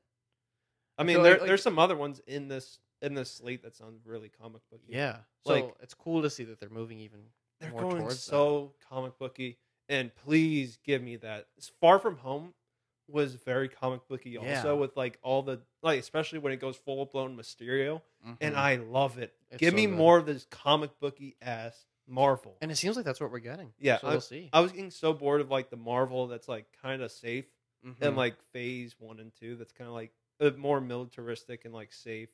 I mean, there's some other ones in this slate that sound really comic booky. Yeah. So it's cool to see that they're moving even more going towards so that. Comic booky. And please give me that. Far From Home was very comic booky also with like all the especially when it goes full blown Mysterio, and I love it. Give me more of this comic booky ass Marvel. And it seems like that's what we're getting. Yeah, so we'll see. I was getting so bored of like the Marvel that's like kind of safe and like Phase 1 and 2 that's kind of like more militaristic and like safe,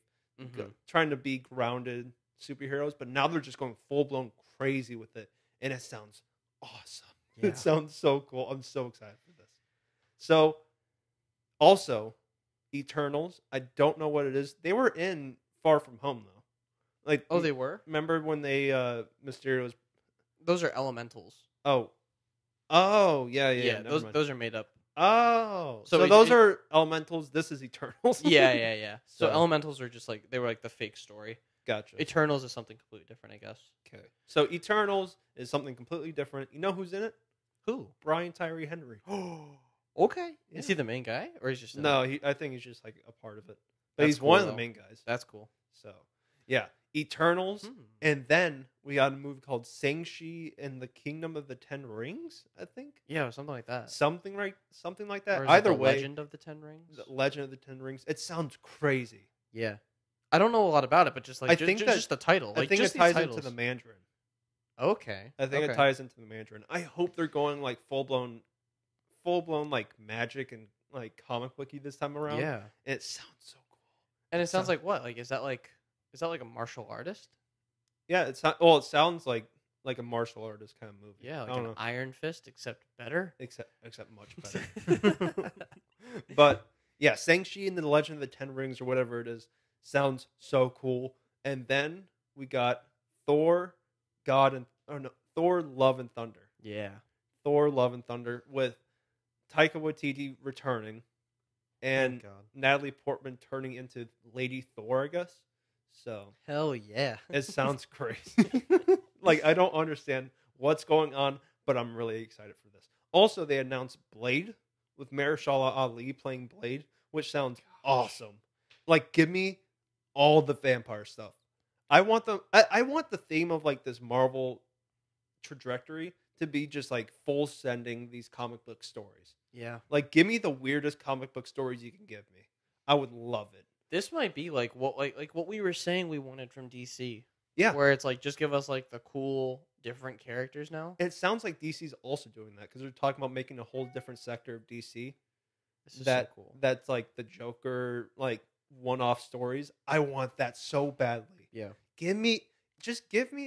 trying to be grounded superheroes. But now they're just going full blown crazy with it, and it sounds awesome. Yeah. It sounds so cool. I'm so excited for this. So, also, Eternals. I don't know what it is. They were in Far From Home though. Like, they were. Remember when they Mysterio was? Those are elementals. Oh, yeah. Those are made up. Oh, so those are elementals. This is Eternals. Yeah. So elementals are just like they were like the fake story. Gotcha. Eternals is something completely different, I guess. Okay. So Eternals is something completely different. You know who's in it? Who? Brian Tyree Henry. Okay. Yeah. Is he the main guy, or is he just no? I think he's just like a part of it. but That's he's cool, one of the though. main guys. That's cool. So, yeah, Eternals, Hmm. and then we got a movie called Shang-Chi and the Kingdom of the Ten Rings. I think Yeah, something like that. something like that. Or is Either it the way, Legend of the Ten Rings? the Legend of the Ten Rings. It sounds crazy. Yeah. I don't know a lot about it, but just like I think that- just the title. I Like think just it ties these into titles. the Mandarin. Okay. I think okay. it ties into the Mandarin. I hope they're going like full blown like magic and like comic booky this time around. Yeah. And it sounds so cool. And it sounds like what? Like is that like a martial artist? Yeah, it's not. Well, it sounds like a martial artist kind of movie. Yeah, I like don't an know. Iron Fist, except better. Except much better. But yeah, Shang-Chi and the Legend of the Ten Rings or whatever it is sounds so cool. And then we got Thor, Thor: Love and Thunder. Yeah. Thor: Love and Thunder with Taika Waititi returning and Thank God. Natalie Portman turning into Lady Thor, I guess. So Hell yeah. it sounds crazy. Like I don't understand what's going on, but I'm really excited for this. Also, they announced Blade with Mahershala Ali playing Blade, which sounds awesome. Like, give me all the vampire stuff. I want the theme of like this Marvel trajectory to be just like full sending these comic book stories. Yeah. Like, give me the weirdest comic book stories you can give me. I would love it. This might be like what we were saying we wanted from DC. Yeah. Where it's like just give us like the cool different characters now. It sounds like DC's also doing that because they're talking about making a whole different sector of DC. This is so cool. That's like the Joker, like one-off stories. I want that so badly. Yeah. Give me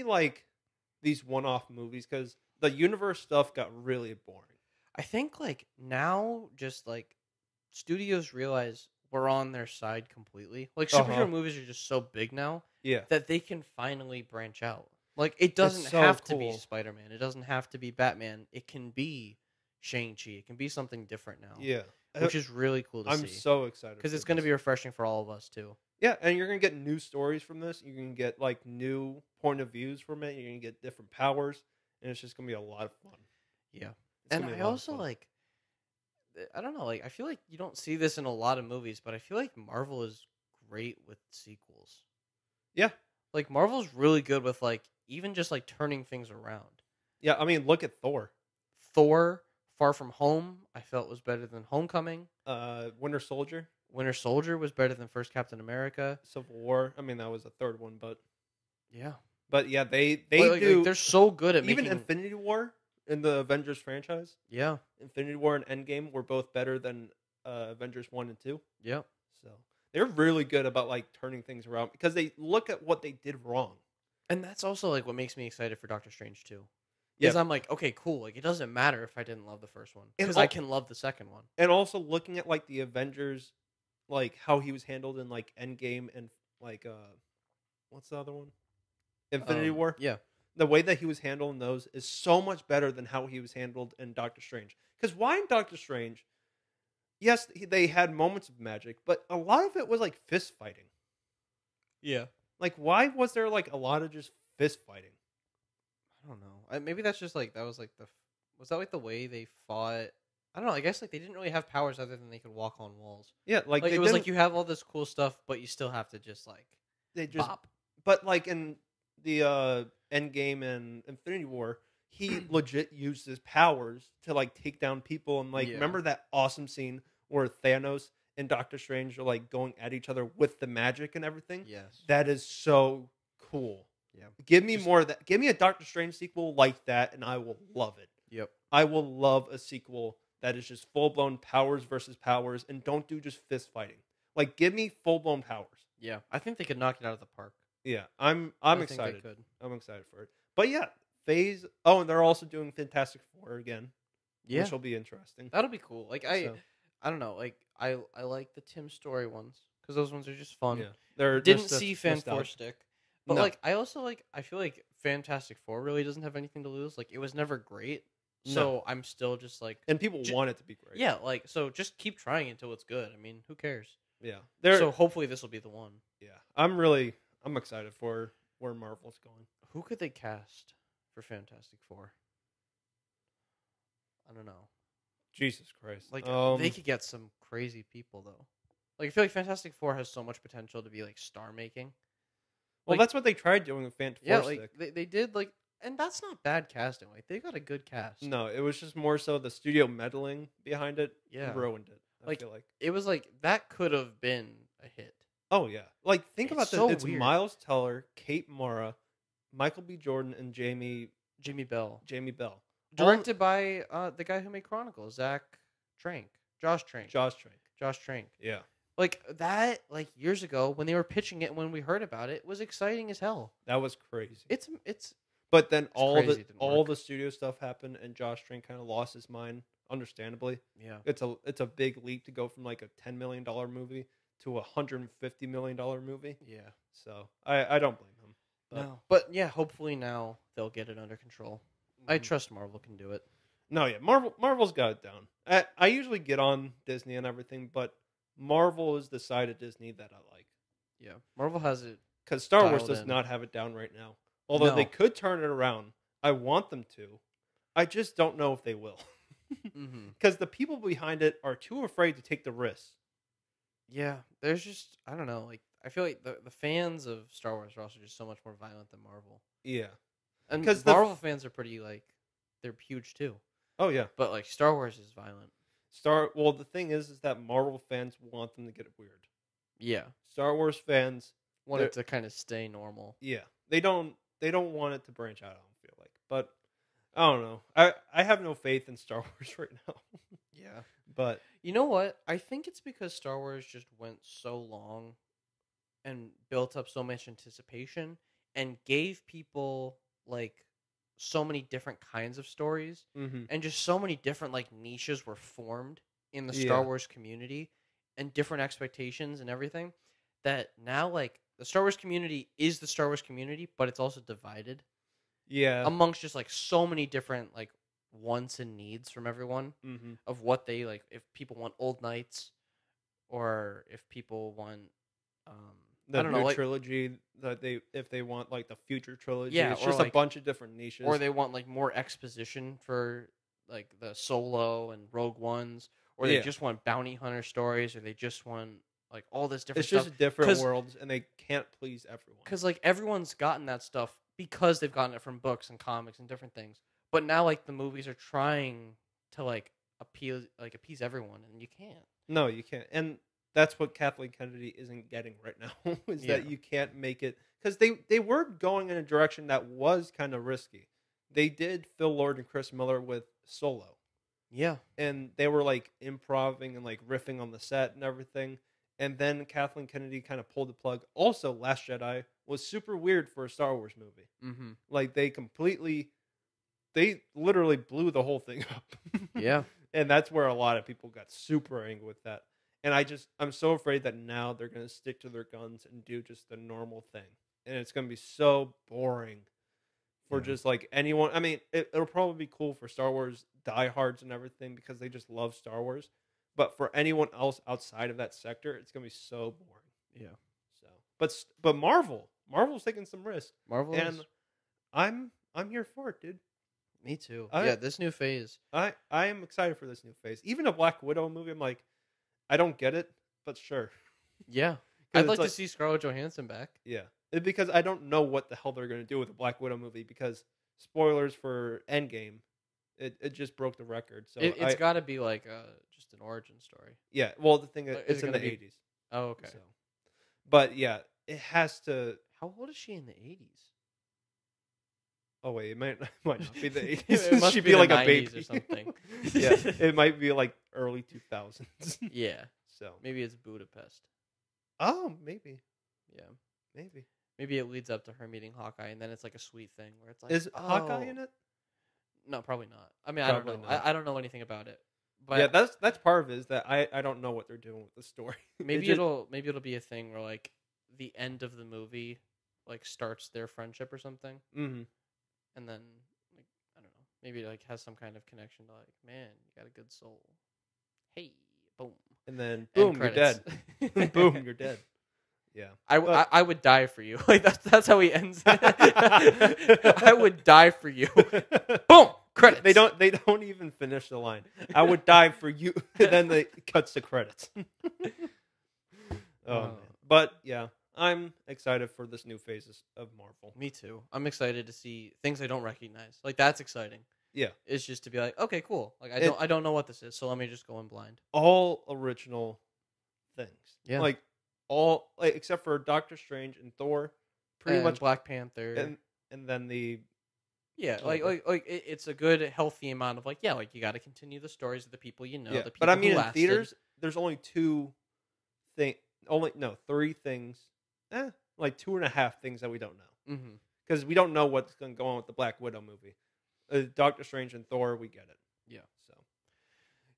like these one-off movies because the universe stuff got really boring. I think like now just like studios realize we're on their side completely. Like superhero movies are just so big now Yeah. that they can finally branch out. Like it doesn't so have to be cool. Spider-Man. It doesn't have to be Batman. It can be Shang-Chi. It can be something different now. Yeah. Which is really cool to see. I'm so excited because it's for going to this. be refreshing for all of us too. Yeah, and you're gonna get new stories from this. You can get like new point of views from it. You're gonna get different powers, and it's just gonna be a lot of fun. Yeah, It's and gonna be I a lot of also fun. like. I don't know. Like, I feel like you don't see this in a lot of movies, but I feel like Marvel is great with sequels. Yeah, Like Marvel's really good with like even just like turning things around. yeah. I mean, look at Thor. Thor: Far From Home, I felt was better than Homecoming. Winter Soldier, Winter Soldier was better than First Captain America. Civil War. I mean, that was the third one, but Yeah, yeah, they like, do. they're so good at Even making. Infinity War in the Avengers franchise. Yeah, Infinity War and Endgame were both better than Avengers 1 and 2. yeah. So they're really good about like turning things around because they look at what they did wrong. And that's also like what makes me excited for Doctor Strange too. Yeah. Because I'm like, okay, cool. Like it doesn't matter if I didn't love the first one And because I can love the second one. And also looking at like the Avengers, like how he was handled in like Endgame and like what's the other one? Infinity War. Yeah, The way that he was handled in those is so much better than how he was handled in Doctor Strange. Because why in Doctor Strange? Yes, they had moments of magic, but a lot of it was like fist fighting. yeah. Like, why was there like a lot of just fist fighting? I don't know. Maybe that's just like that was like was that like the way they fought? I don't know. I guess like they didn't really have powers other than they could walk on walls. Yeah, like Like they it was like didn't- you have all this cool stuff, but you still have to just like they just bop. But like in the Endgame and Infinity War, he legit used his powers to like take down people and like Yeah. remember that awesome scene where Thanos and Doctor Strange are like going at each other with the magic and everything? Yes. That is so cool. Yeah. Give me more of that. Give me a Doctor Strange sequel like that and I will love it. Yep. I will love a sequel that is just full-blown powers versus powers and don't do just fist fighting. Like give me full-blown powers. Yeah. I think they could knock it out of the park. Yeah, I'm I think excited. they could. I'm excited for it. But yeah, Phase. Oh, and they're also doing Fantastic Four again, Yeah. which will be interesting. That'll be cool. Like So, I don't know. Like I like the Tim Story ones because those ones are just fun. yeah, they're Didn't just see Fan Four nostalgia. stick, but No. like I also like I feel like Fantastic Four really doesn't have anything to lose. Like it was never great, so I'm still just like and people want it to be great. yeah, like so just keep trying until it's good. I mean, who cares? yeah. So hopefully this will be the one. Yeah, I'm excited for where Marvel's going. Who could they cast for Fantastic Four? I don't know. Jesus Christ, Like they could get some crazy people though. Like, I feel like Fantastic Four has so much potential to be like star making. Well, Like, that's what they tried doing with yeah, Fantastic. like they did like, and that's not bad casting. Like they got a good cast. No, it was just more so the studio meddling behind it ruined it. I feel like it was like that could have been a hit. Oh yeah, like think It's about so this. It's weird. Miles Teller, Kate Mara, Michael B. Jordan, and Jamie Bell. Directed Directed by the guy who made Chronicles, Josh Trank. Yeah, Like that, like years ago when they were pitching it and when we heard about it, was exciting as hell. that was crazy. It's But then crazy it didn't all work. the studio stuff happened, and Josh Trank kind of lost his mind. Understandably, yeah. it's a big leap to go from like a $10 million movie to a $150 million movie. Yeah. So I don't blame him. No. But yeah, hopefully now they'll get it under control. I trust Marvel can do it. No, yeah, Marvel's got it down. I usually get on Disney and everything, but Marvel is the side of Disney that I like. Yeah. Marvel has it. Because Star Wars dialed does in. not have it down right now. Although No. they could turn it around. I want them to. I just don't know if they will. Because the people behind it are too afraid to take the risk. Yeah. There's just, I don't know. Like, I feel like the fans of Star Wars are also just so much more violent than Marvel. Yeah. And 'Cause Marvel fans are pretty, like, they're huge too. Oh, yeah. But, like, Star Wars is violent. Well, the thing is that Marvel fans want them to get weird. Yeah. Star Wars fans Want it to kind of stay normal. Yeah. They don't want it to branch out, I don't feel like. But I don't know. I have no faith in Star Wars right now. Yeah. But you know what? I think it's because Star Wars just went so long and built up so much anticipation and gave people like so many different kinds of stories and just so many different like niches were formed in the Star Wars community and different expectations and everything that now like the Star Wars community is the Star Wars community, but it's also divided. Yeah. Amongst just like so many different like wants and needs from everyone of what they like. If people want old knights, or if people want, the I don't new know, like, trilogy that if they want like the future trilogy, Yeah, it's or, just like, a bunch of different niches. or they want like more exposition for like the Solo and Rogue Ones, or they just want bounty hunter stories, or they just want like all this different. It's stuff. just different worlds, and they can't please everyone. Because like everyone's gotten that stuff because they've gotten it from books and comics and different things. But now like the movies are trying to like appease everyone, and you can't. No, you can't. And that's what Kathleen Kennedy isn't getting right now. Is that you can't make it because they were going in a direction that was kind of risky. They did Phil Lord and Chris Miller with Solo. Yeah. And they were like improvising and like riffing on the set and everything. And then Kathleen Kennedy kind of pulled the plug. Also, Last Jedi was super weird for a Star Wars movie. Mm-hmm. Like they literally blew the whole thing up. Yeah. And that's where a lot of people got super angry with that. And I'm so afraid that now they're going to stick to their guns and do just the normal thing. And it's going to be so boring for just like anyone. I mean, it'll probably be cool for Star Wars diehards and everything because they just love Star Wars. But for anyone else outside of that sector, it's going to be so boring. Yeah. So, but Marvel's taking some risks. Marvel and I'm here for it, dude. Me too. Yeah, this new phase. I am excited for this new phase. Even a Black Widow movie, I'm like, I don't get it, but sure. Yeah. I'd like to see Scarlett Johansson back. Yeah. Because I don't know what the hell they're going to do with a Black Widow movie because spoilers for Endgame, it just broke the record. So it's got to be like just an origin story. Yeah. Well, the thing is, Is it's it in the gonna be- 80s. Oh, okay. So. But yeah, it has to. How old is she in the 80s? Oh wait, it might not be the 80s. It must She'd be be the like a 90s baby or something. Yeah, it might be like early 2000s. Yeah. So Maybe it's Budapest. oh, maybe, Yeah. maybe. Maybe it leads up to her meeting Hawkeye, and then it's like a sweet thing where it's like, Is Hawkeye in it? No, probably not. I mean, Probably I don't know. not. I don't know anything about it. But Yeah, that's part of it. Is that I don't know what they're doing with the story. maybe it'll be a thing where like the end of the movie like starts their friendship or something, Mm-hmm. and then like I don't know, maybe it like has some kind of connection to like, man, you got a good soul. Hey, boom, And then End boom, you're credits. dead. Boom, you're dead. Yeah, I would die for you. Like that's how he ends it. I would die for you. Boom. Credits. They don't even finish the line. I would die for you. Then they cuts to credits. man. But yeah, I'm excited for this new phase of Marvel. Me too. I'm excited to see things I don't recognize. Like that's exciting. Yeah, It's just to be like, okay, cool. Like I don't know what this is, so let me just go in blind. all original things. Yeah. Like all except for Doctor Strange and Thor, pretty And much, Black Panther. and then the Yeah, it's a good, healthy amount of like, yeah, like you got to continue the stories of the people you know. yeah. The people But I mean, who in lasted. theaters, there's only three things, like 2.5 things that we don't know. Mm-hmm. Because we don't know what's going to go on with the Black Widow movie. Doctor Strange and Thor, we get it. Yeah. So,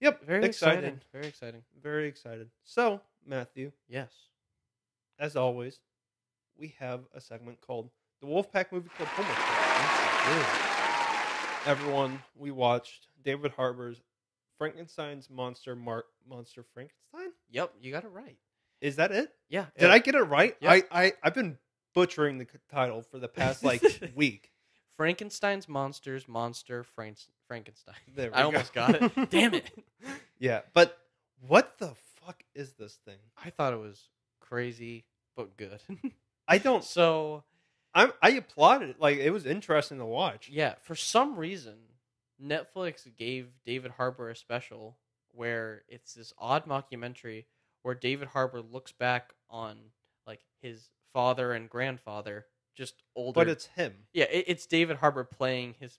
yep. Very excited. exciting. Very exciting. Very excited. So, Matthew, Yes. as always, we have a segment called the Wolfpack Movie Club Homework. Everyone, we watched David Harbour's Frankenstein's Monster Frankenstein? Yep, you got it right. Is that it? Yeah. Did I get it right? Yep. I've been butchering the title for the past week. Frankenstein's Monster Frankenstein. There we I go. almost got it. Damn it. Yeah, but what the fuck is this thing? I thought it was crazy, but good. I don't. So, I applauded it. Like, it was interesting to watch. yeah, for some reason, Netflix gave David Harbour a special where it's this odd mockumentary where David Harbour looks back on like his father and grandfather, just older. But it's him. Yeah, it's David Harbour playing his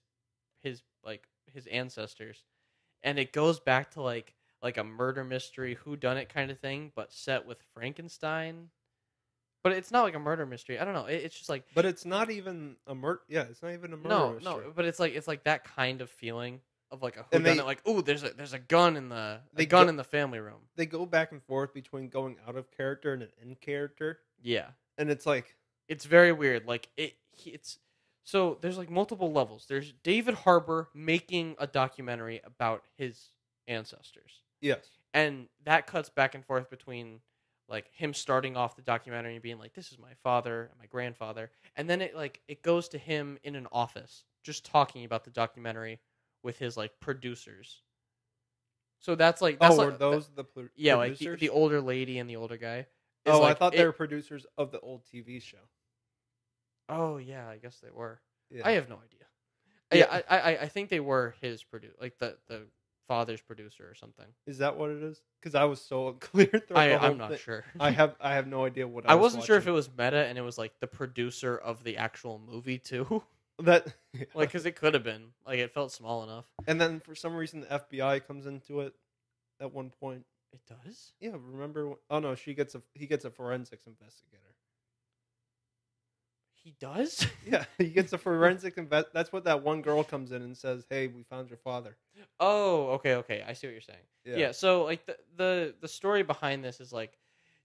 ancestors, and it goes back to like a murder mystery, whodunit kind of thing, but set with Frankenstein. But it's not like a murder mystery. I don't know. It's just like. But it's not even a murder. Yeah, it's not even a murder No, mystery. but it's like that kind of feeling of like a And whodunit. Like, ooh, there's a gun in the in the family room. They go back and forth between going out of character and an in character, Yeah, and it's like it's very weird. Like it's so there's like multiple levels. There's David Harbour making a documentary about his ancestors. yes, And that cuts back and forth between like him starting off the documentary and being like, "This is my father and my grandfather," and then it goes to him in an office just talking about the documentary with his like producers. So that's were those the producers? Yeah, like the older lady and the older guy. Oh, I thought they were producers of the old TV show. Oh yeah, I guess they were. Yeah. I have no idea. Yeah. I think they were his like the father's producer or something. Is that what it is? Because I was so unclear throughout the whole I'm not thing. sure. I have no idea what I wasn't sure if it was meta and it was like the producer of the actual movie too. that. Like, because it could have been. Like, it felt small enough. And then for some reason the FBI comes into it at one point. It does? Yeah, remember? Oh no, he gets a forensics investigator. He does? Yeah, he gets a forensic That's what that one girl comes in and says, "Hey, we found your father." Oh, okay. I see what you're saying. Yeah, so, like, the story behind this is, like,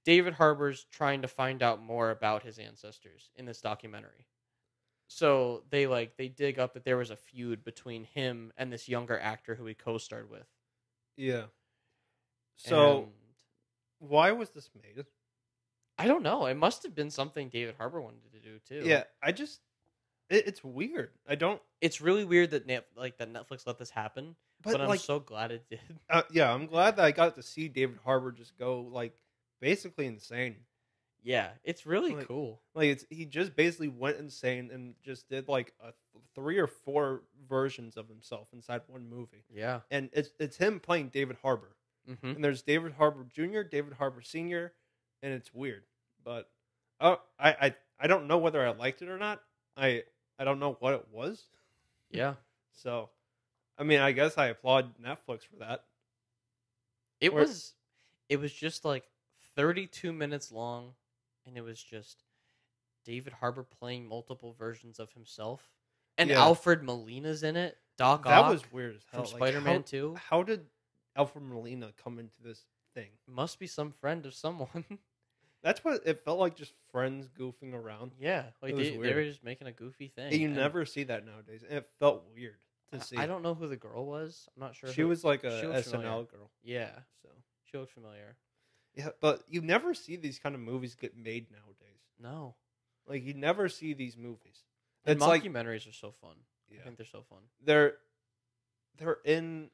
David Harbour's trying to find out more about his ancestors in this documentary. So, they dig up that there was a feud between him and this younger actor who he co-starred with. Yeah. So, And why was this made? I don't know. It must have been something David Harbour wanted to do, too. Yeah, it's weird. It's really weird that Netflix let this happen, but I'm so glad it did. Yeah, I'm glad that I got to see David Harbour just go like basically insane. Yeah, it's really cool. Like he just basically went insane and just did like 3 or 4 versions of himself inside one movie. Yeah, and it's him playing David Harbour, and there's David Harbour Jr., David Harbour Sr., and it's weird. But I don't know whether I liked it or not. I don't know what it was. Yeah. So, I mean, I guess I applaud Netflix for that. It was just like 32 minutes long, and it was just David Harbour playing multiple versions of himself, and Alfred Molina's in it. Doc Ock. That was weird as hell. From Spider-Man 2. How did Alfred Molina come into this thing? Must be some friend of someone. That's what it felt like, just friends goofing around. Yeah, like they were just making a goofy thing. And you never see that nowadays, and it felt weird to see. I don't know who the girl was. I'm not sure. She was like a SNL familiar. girl. Yeah, so she looked familiar. Yeah, but you never see these kind of movies get made nowadays. No, like you never see these movies. And mockumentaries are so fun. Yeah. I think they're so fun. They're in.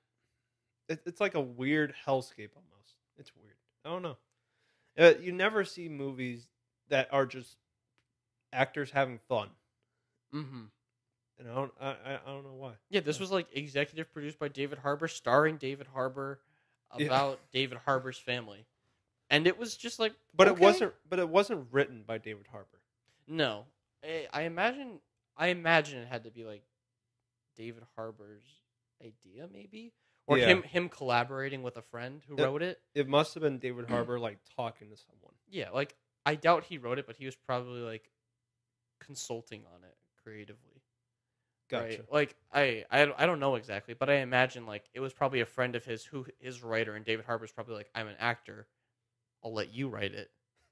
It's like a weird hellscape almost. It's weird. I don't know. You never see movies that are just actors having fun. Mm-hmm. And I don't know why. Yeah, this was like executive produced by David Harbour, starring David Harbour, about David Harbour's family, and it was just like. But okay. it wasn't written by David Harbour. No, I imagine it had to be like David Harbour's idea, maybe, or him collaborating with a friend who wrote it. It must have been David Harbour like talking to someone. Yeah, like I doubt he wrote it, but he was probably like consulting on it creatively. Gotcha. Right? Like I don't know exactly, but I imagine like it was probably a friend of his who is a writer, and David Harbour's probably like, I'm an actor, I'll let you write it,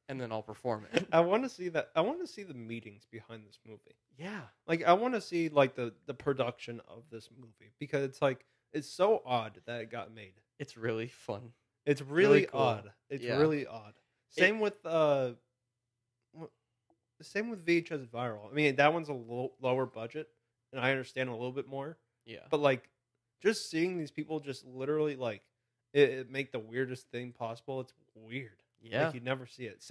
and then I'll perform it. I want to see that. I want to see the meetings behind this movie. Yeah, like I want to see like the production of this movie, because it's like it's so odd that it got made. It's really fun. It's really cool. odd. It's really odd. Same with VHS Viral. I mean, that one's a little lower budget, and I understand a little bit more. Yeah. But like, just seeing these people just literally like it make the weirdest thing possible. It's weird. Yeah. Like you never see it.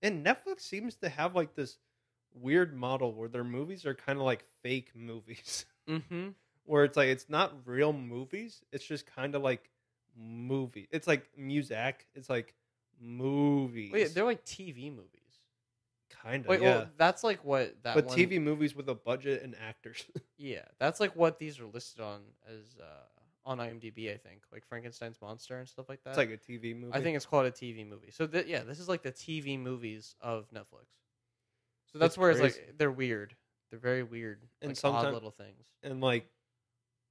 And Netflix seems to have like this weird model where their movies are kind of like fake movies. Mm-hmm. Where it's like it's not real movies. It's just kind of like movie. It's like music. It's like movies. Wait, they're like TV movies. Kind of. Wait, yeah. well, that's like what that. But one... TV movies with a budget and actors. Yeah, that's like what these are listed on as on IMDb. I think like Frankenstein's monster and stuff like that. It's like a TV movie. I think it's called a TV movie. So this is like the TV movies of Netflix. So that's where crazy. It's like they're weird. They're very weird and like odd little things. And like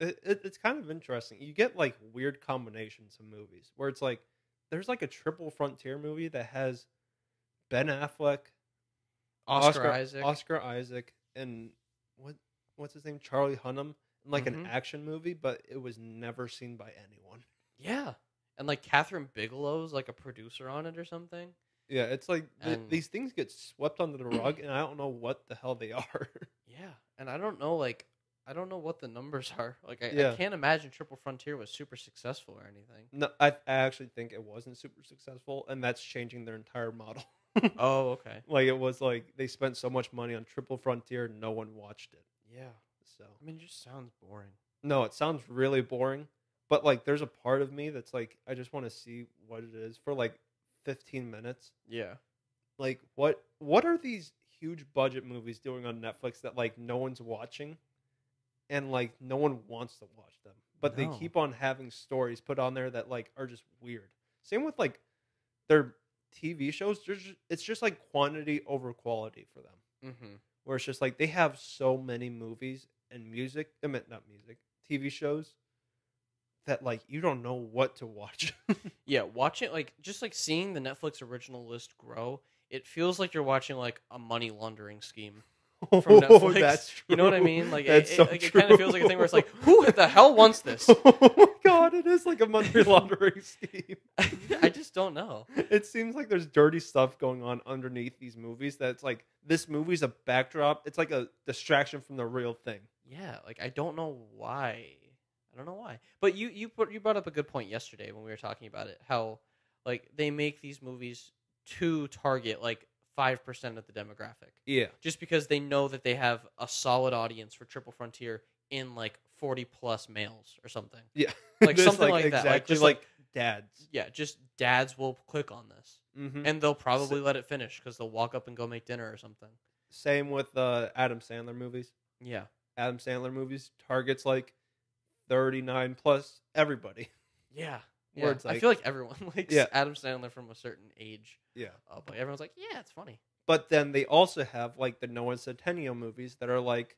it's kind of interesting. You get like weird combinations of movies where it's like there's like a triple frontier movie that has Ben Affleck, Oscar Isaac, and what's his name, Charlie Hunnam, in like an action movie, but it was never seen by anyone. Yeah, and like Catherine Bigelow's like a producer on it or something. Yeah, it's like these things get swept under the rug, and I don't know what the hell they are. Yeah, and I don't know what the numbers are. Like I can't imagine Triple Frontier was super successful or anything. No, I actually think it wasn't super successful, and that's changing their entire model. Oh, okay. Like it was like they spent so much money on Triple Frontier, no one watched it. Yeah. So I mean, it just sounds boring. No, it sounds really boring. But like, there's a part of me that's like, I just want to see what it is for like 15 minutes. Yeah. Like, what are these huge budget movies doing on Netflix that like no one's watching, and like no one wants to watch them, but they keep on having stories put on there that like are just weird. Same with like their TV shows. It's just like quantity over quality for them. Mm-hmm. Where it's just like they have so many movies and music. I mean, not music, TV shows that like you don't know what to watch. Yeah, watching like just like seeing the Netflix original list grow, it feels like you're watching like a money laundering scheme from Netflix. That's true. You know what I mean? Like it kind of feels like a thing where it's like, who the hell wants this? Oh my god, it is like a money laundering scheme. I just don't know. It seems like there's dirty stuff going on underneath these movies. That's like this movie's a backdrop. It's like a distraction from the real thing. Yeah, like I don't know why. But you brought up a good point yesterday when we were talking about it. How like they make these movies to target like 5% of the demographic. Yeah. Just because they know that they have a solid audience for Triple Frontier in like 40 plus males or something. Yeah. Like something like that. Like just like dads. Yeah, just dads will click on this. Mm-hmm. And they'll probably let it finish because they'll walk up and go make dinner or something. Same with Adam Sandler movies. Yeah. Adam Sandler movies targets like 39 plus everybody. Yeah. Where it's like, I feel like everyone likes Adam Sandler from a certain age. Yeah. But everyone's like, yeah, it's funny. But then they also have like the Noah Centineo movies that are like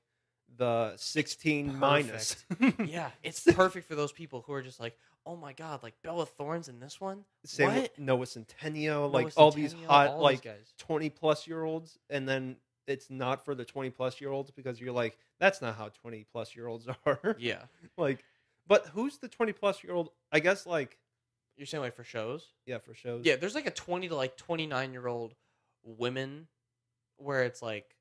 the 16 minus. Yeah, it's perfect for those people who are just like, oh my god, like Bella Thorne's in this one? Same what? with Noah Centineo, like all these hot like 20 plus year olds, and then it's not for the 20 plus year olds because you're like, that's not how 20 plus year olds are. Yeah. Like, but who's the 20 plus year old? I guess like, you're saying like for shows? Yeah, for shows. Yeah, there's like a 20 to like 29-year-old women where it's like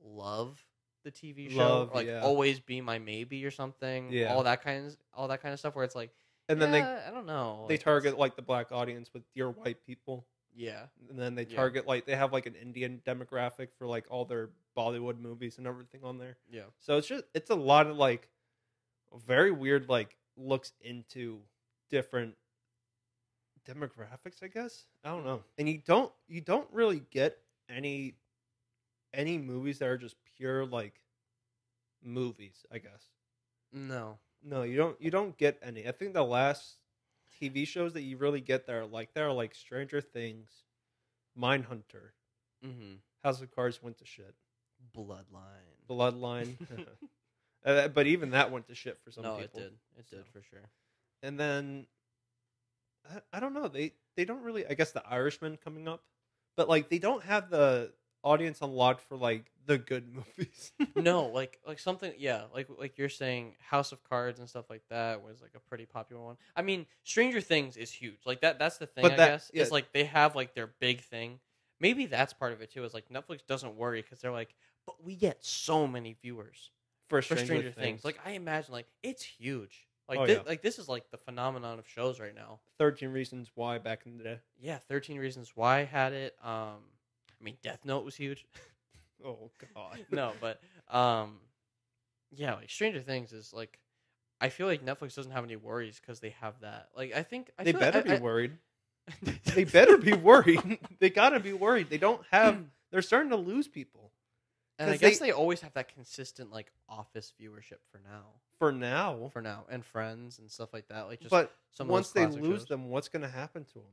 Love the TV show, or like Always Be My Maybe or something. Yeah, all that kind of stuff where it's like, and then I don't know. They target like the black audience with Dear White People. Yeah. And then they target like they have like an Indian demographic for like all their Bollywood movies and everything on there. Yeah. So it's a lot of like very weird like looks into different demographics, I guess. I don't know. And you don't really get any movies that are just pure like movies, I guess. No. No, you don't get any. I think the last TV shows that you really get that are like Stranger Things, Mindhunter, House of Cards went to shit. Bloodline. But even that went to shit for some people. No, it did for sure. And then I don't know. They don't really. I guess The Irishman coming up, but like they don't have the audience unlocked for like the good movies. No, like something. Yeah, like you're saying, House of Cards and stuff like that was like a pretty popular one. I mean, Stranger Things is huge. Like that's the thing. But I guess it's like they have like their big thing. Maybe that's part of it too. Is like Netflix doesn't worry because they're like, but we get so many viewers for Stranger Things. Like I imagine, like it's huge. Like like this is like the phenomenon of shows right now. 13 Reasons Why back in the day. Yeah, 13 Reasons Why had it. I mean, Death Note was huge. Oh God. No, but yeah, like Stranger Things is like, I feel like Netflix doesn't have any worries because they have that. Like I think they better be worried. They better be worried. They gotta be worried. They don't have. They're starting to lose people. And I guess they always have that consistent like Office viewership for now, and Friends and stuff like that. Like just but some once they lose shows. them, what's going to happen to them?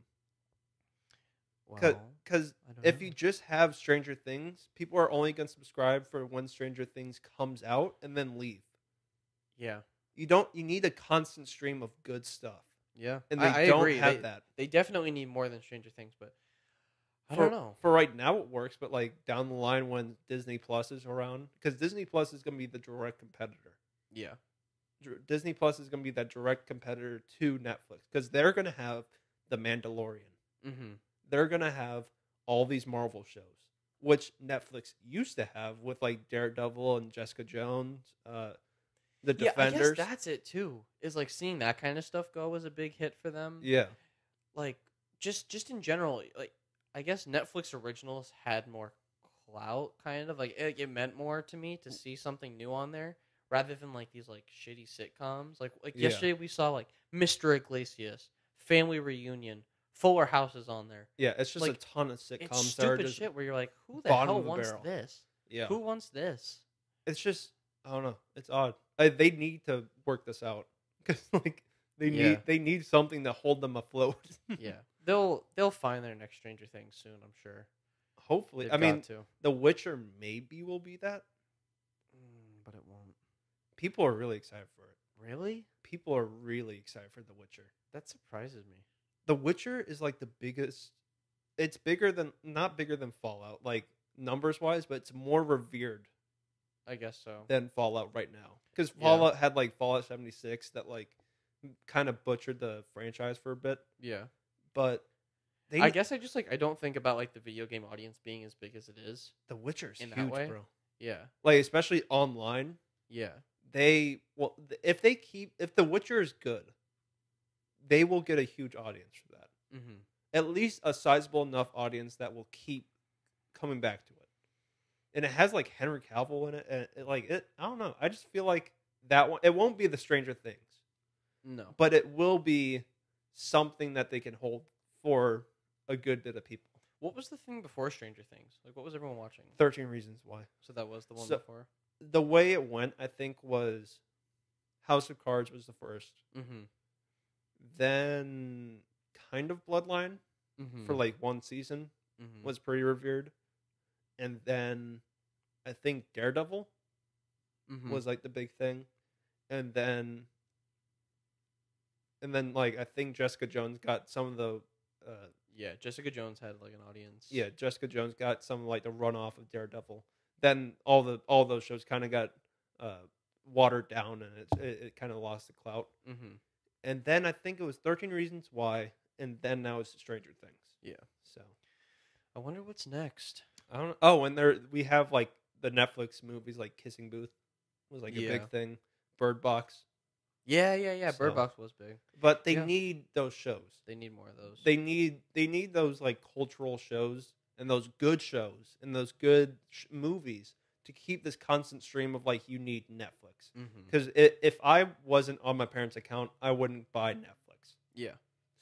Well, Because if you just have Stranger Things, people are only going to subscribe for when Stranger Things comes out and then leave. Yeah, you need a constant stream of good stuff. Yeah, and I don't agree. have that. They definitely need more than Stranger Things, but I don't know. For right now, it works, but like down the line when Disney Plus is around, because Disney Plus is going to be the direct competitor. Yeah, Disney Plus is going to be that direct competitor to Netflix because they're going to have The Mandalorian. They're going to have all these Marvel shows, which Netflix used to have with like Daredevil and Jessica Jones, the Defenders. I guess that's it too. Is like seeing that kind of stuff go was a big hit for them. Yeah, like just in general, like I guess Netflix originals had more clout, kind of like it meant more to me to see something new on there rather than like these like shitty sitcoms. Like yesterday we saw like Mr. Iglesias, Family Reunion, Fuller House is on there. Yeah, it's just like, a ton of sitcoms. It's stupid shit where you're like, who the hell wants this? Yeah, who wants this? It's just I don't know. It's odd. They need to work this out because like they need something to hold them afloat. Yeah, they'll find their next Stranger Things soon. I'm sure. Hopefully, I mean, The Witcher maybe will be that, but it won't. People are really excited for it. Really? People are really excited for The Witcher. That surprises me. The Witcher is like the biggest. It's not bigger than Fallout, like numbers wise, but it's more revered. I guess so. Than Fallout right now, because Fallout had like Fallout 76 that like kind of butchered the franchise for a bit. Yeah, but I guess I don't think about like the video game audience being as big as it is. The Witcher's huge, bro. Yeah, like especially online. Yeah, if The Witcher is good, they will get a huge audience for that. At least a sizable enough audience that will keep coming back to it. And it has like Henry Cavill in it, and I don't know. I just feel like that one. It won't be the Stranger Things, no, but it will be something that they can hold for a good bit of people. What was the thing before Stranger Things? Like, what was everyone watching? 13 Reasons Why. So that was the one before. The way it went, I think, was House of Cards was the first. Then kind of Bloodline for like one season was pretty revered. And then I think Daredevil was like the big thing. And then like I think Jessica Jones got some of the Jessica Jones had like an audience. Yeah, Jessica Jones got some like the runoff of Daredevil. Then all those shows kind of got watered down, and it kind of lost the clout. And then I think it was 13 Reasons Why, and then now it's Stranger Things. Yeah. So I wonder what's next. I don't know. Oh, and we have like the Netflix movies like Kissing Booth was like a big thing. Bird Box. Yeah. So- Bird Box was big. But they Yeah. need those shows. They need more of those. They need those like cultural shows and those good shows and those good movies to keep this constant stream of like you need Netflix. Mm-hmm. Because if I wasn't on my parents' account, I wouldn't buy Netflix. Yeah.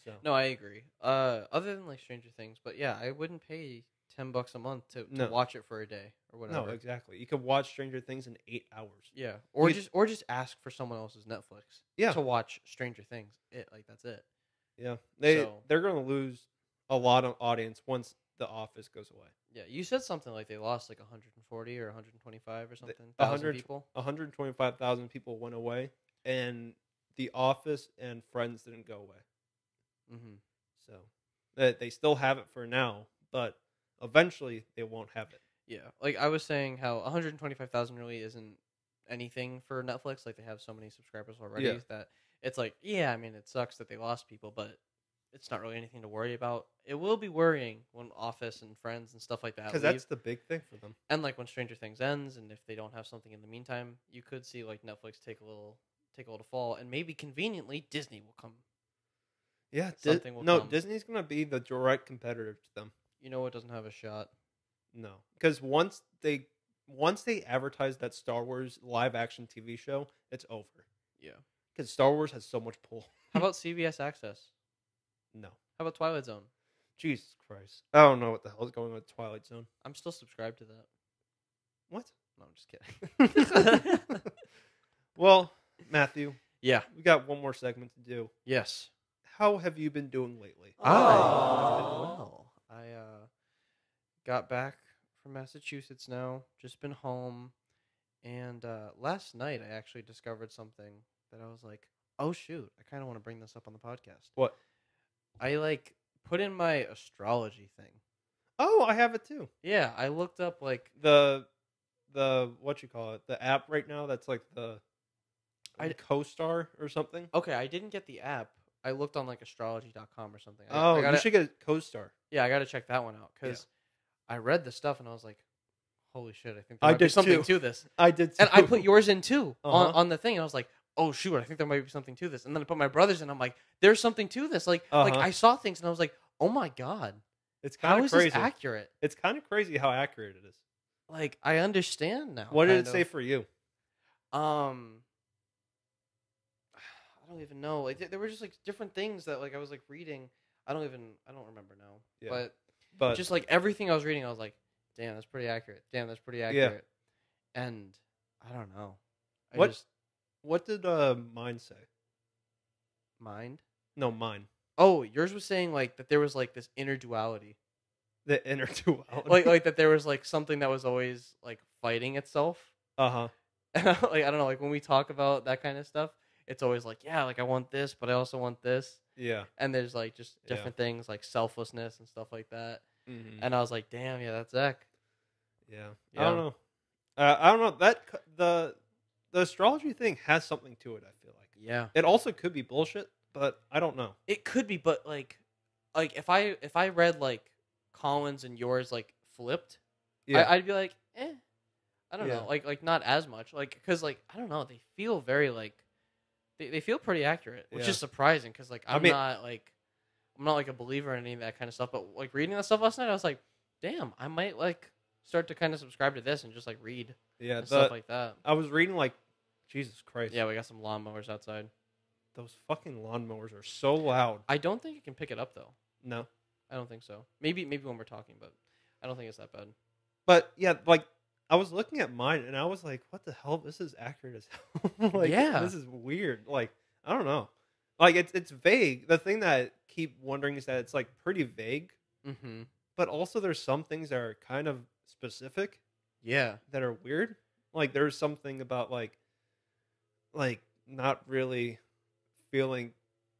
So No, I agree. Other than like Stranger Things, but yeah, I wouldn't pay $10 a month to No. watch it for a day or whatever. no, exactly. You could watch Stranger Things in 8 hours. Yeah, or You- just ask for someone else's Netflix. Yeah. To watch Stranger Things. That's it. Yeah, So- they're gonna lose a lot of audience once The Office goes away. Yeah, you said something like they lost like 140 or 125 or something. 100 people. 125,000 people went away, and The Office and Friends didn't go away. Mm-hmm. So they still have it for now, but eventually they won't have it. Yeah, like I was saying, how 125,000 really isn't anything for Netflix. Like they have so many subscribers already Yeah. that it's like, yeah, I mean, it sucks that they lost people, but it's not really anything to worry about. It will be worrying when Office and Friends and stuff like that Because leave. that's the big thing for them. And like when Stranger Things ends, and if they don't have something in the meantime, you could see like Netflix take a little fall, and maybe conveniently Disney will come. Yeah, Something will no, come. Disney's gonna be the direct competitor to them. You know, it doesn't have a shot. No, because once they advertise that Star Wars live action TV show, it's over. Yeah. Because Star Wars has so much pull. How about CBS Access? No, How about Twilight Zone? Jesus Christ, I don't know what the hell is going on with Twilight Zone. I'm still subscribed to that. What? No, I'm just kidding. Well, Matthew, Yeah. we got one more segment to do. Yes. How have you been doing lately? Well, I got back from Massachusetts now. Just been home, and last night I actually discovered something that I was like, "Oh shoot! I kind of want to bring this up on the podcast." What? I like put in my astrology thing. Oh, I have it too. Yeah, I looked up like The what you call it? The app right now that's like the co-star or something. okay, I didn't get the app. I looked on like astrology.com or something. Oh, gotta, you should get a co-star. Yeah, I got to check that one out because I read the stuff and I was like, "Holy shit! I think I there might be did something too. to this." I did, too. And I put yours in too Uh-huh. on the thing. And I was like, "Oh shoot! I think there might be something to this." And then I put my brother's in. I'm like, "There's something to this." Like I saw things and I was like, "Oh my god, It's how kind of is crazy. this accurate?" It's kind of crazy how accurate it is. Like I understand now. What did kind it say of. for you? I don't even know. Like there were just like different things that like I was like reading. I don't remember now. Yeah. But just like everything I was reading, I was like, "Damn, that's pretty accurate. Damn, that's pretty accurate." And I don't know. What did mine say? Mind? No, mine. Oh, yours was saying like that there was like this inner duality. The inner duality. like that there was like something that was always like fighting itself. Uh-huh. And like I don't know, like when we talk about that kind of stuff, it's always like, yeah, like I want this, but I also want this. Yeah. And there's like just different things like selflessness and stuff like that. Mm-hmm. And I was like, damn, yeah, that's Zach. Yeah. Yeah. I don't know. I don't know. That the astrology thing has something to it, I feel like. Yeah. It also could be bullshit, but I don't know. It could be, but like if I read like Colin's and yours like flipped, I'd be like, I don't know, like not as much, like because like I don't know, they feel very like they feel pretty accurate, which is surprising because like I'm not like a believer in any of that kind of stuff, but like reading that stuff last night, I was like, damn, I might like start to kind of subscribe to this and just like read and stuff like that. I was reading like, Jesus Christ. Yeah, we got some lawnmowers outside. Those fucking lawnmowers are so loud. I don't think it can pick it up though. No. I don't think so. Maybe when we're talking, but I don't think it's that bad. But yeah, like I was looking at mine and I was like, what the hell? This is accurate as hell. Like, this is weird. Like, I don't know. Like it's vague. The thing that I keep wondering is that it's like pretty vague. Mm-hmm. But also there's some things that are kind of specific. Yeah. That are weird. Like there's something about like not really feeling,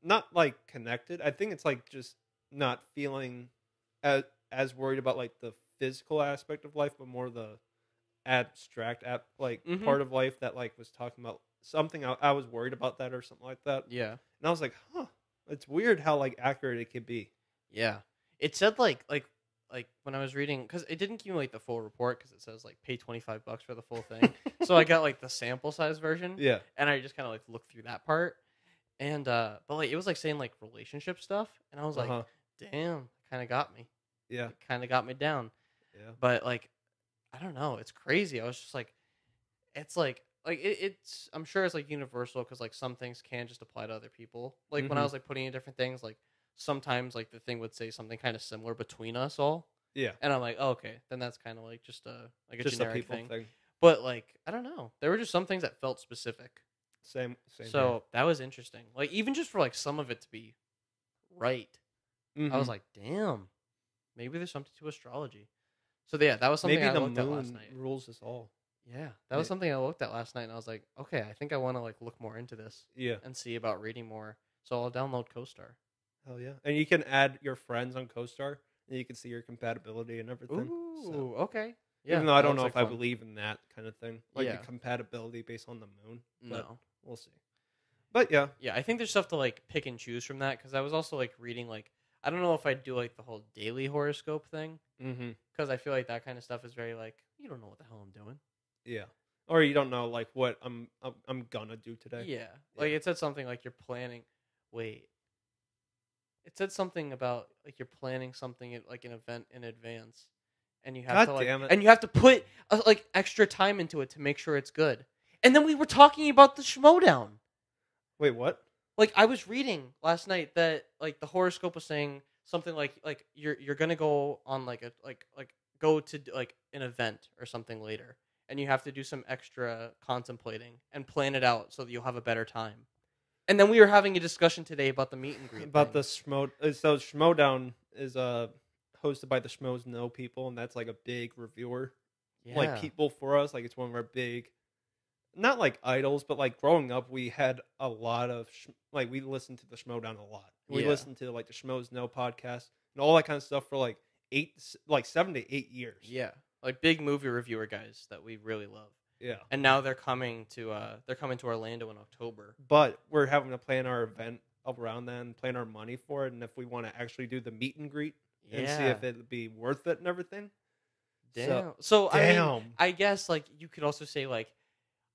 not like connected. I think it's like just not feeling as worried about like the physical aspect of life, but more the abstract part of life that like was talking about something. I was worried about that or something like that. Yeah. And I was like, it's weird how like accurate it could be. Yeah. It said like like when I was reading, because it didn't give me like the full report because it says like pay $25 for the full thing. So I got like the sample size version. Yeah. And I just kind of like looked through that part. And but like it was like saying like relationship stuff, and I was like, damn, kind of got me. Yeah. It kind of got me down. Yeah. But like, I don't know, it's crazy. I was just like, it's like it's I'm sure it's like universal because like some things can just apply to other people. Like when I was like putting in different things, like sometimes like the thing would say something kind of similar between us all. Yeah. And I'm like, oh, okay, then that's kind of like just a generic thing. But like, I don't know, there were just some things that felt specific. Same. So here. That was interesting. Like even just for like some of it to be right, I was like, damn, maybe there's something to astrology. So yeah, that was something maybe I the looked at moon last night. Rules us all. Yeah, that was something I looked at last night, and I was like, okay, I think I want to like look more into this. Yeah. And see about reading more. So I'll download CoStar. Hell yeah! And you can add your friends on CoStar, and you can see your compatibility and everything. Ooh, okay. Yeah. Even though I don't know if I believe in that kind of thing, like Yeah. the compatibility based on the moon. No, we'll see. But yeah, I think there's stuff to like pick and choose from that because I was also like reading like I don't know if I'd do like the whole daily horoscope thing because I feel like that kind of stuff is very like you don't know what the hell I'm doing. Yeah. Or you don't know like what I'm gonna do today. Yeah. Like it said something like you're planning. Wait. It said something about like you're planning something at like an event in advance, and you have and you have to put like extra time into it to make sure it's good. And then we were talking about the Schmodown. Wait, what? Like I was reading last night that like the horoscope was saying something like you're gonna go on like a go to like an event or something later, and you have to do some extra contemplating and plan it out so that you'll have a better time. And then we were having a discussion today about the meet and greet. About the Schmo. So Schmodown is hosted by the Schmoes Know people, and that's like a big reviewer. Yeah. Like people for us, like it's one of our big, not like idols, but like growing up, we had a lot of like we listened to the Schmodown a lot. We listened to like the Schmoes Know podcast and all that kind of stuff for like 7 to 8 years. Yeah, like big movie reviewer guys that we really love. Yeah. And now they're coming to Orlando in October. But we're having to plan our event around that and plan our money for it, and if we want to actually do the meet and greet and see if it'd be worth it and everything. Damn. I mean, I guess like you could also say like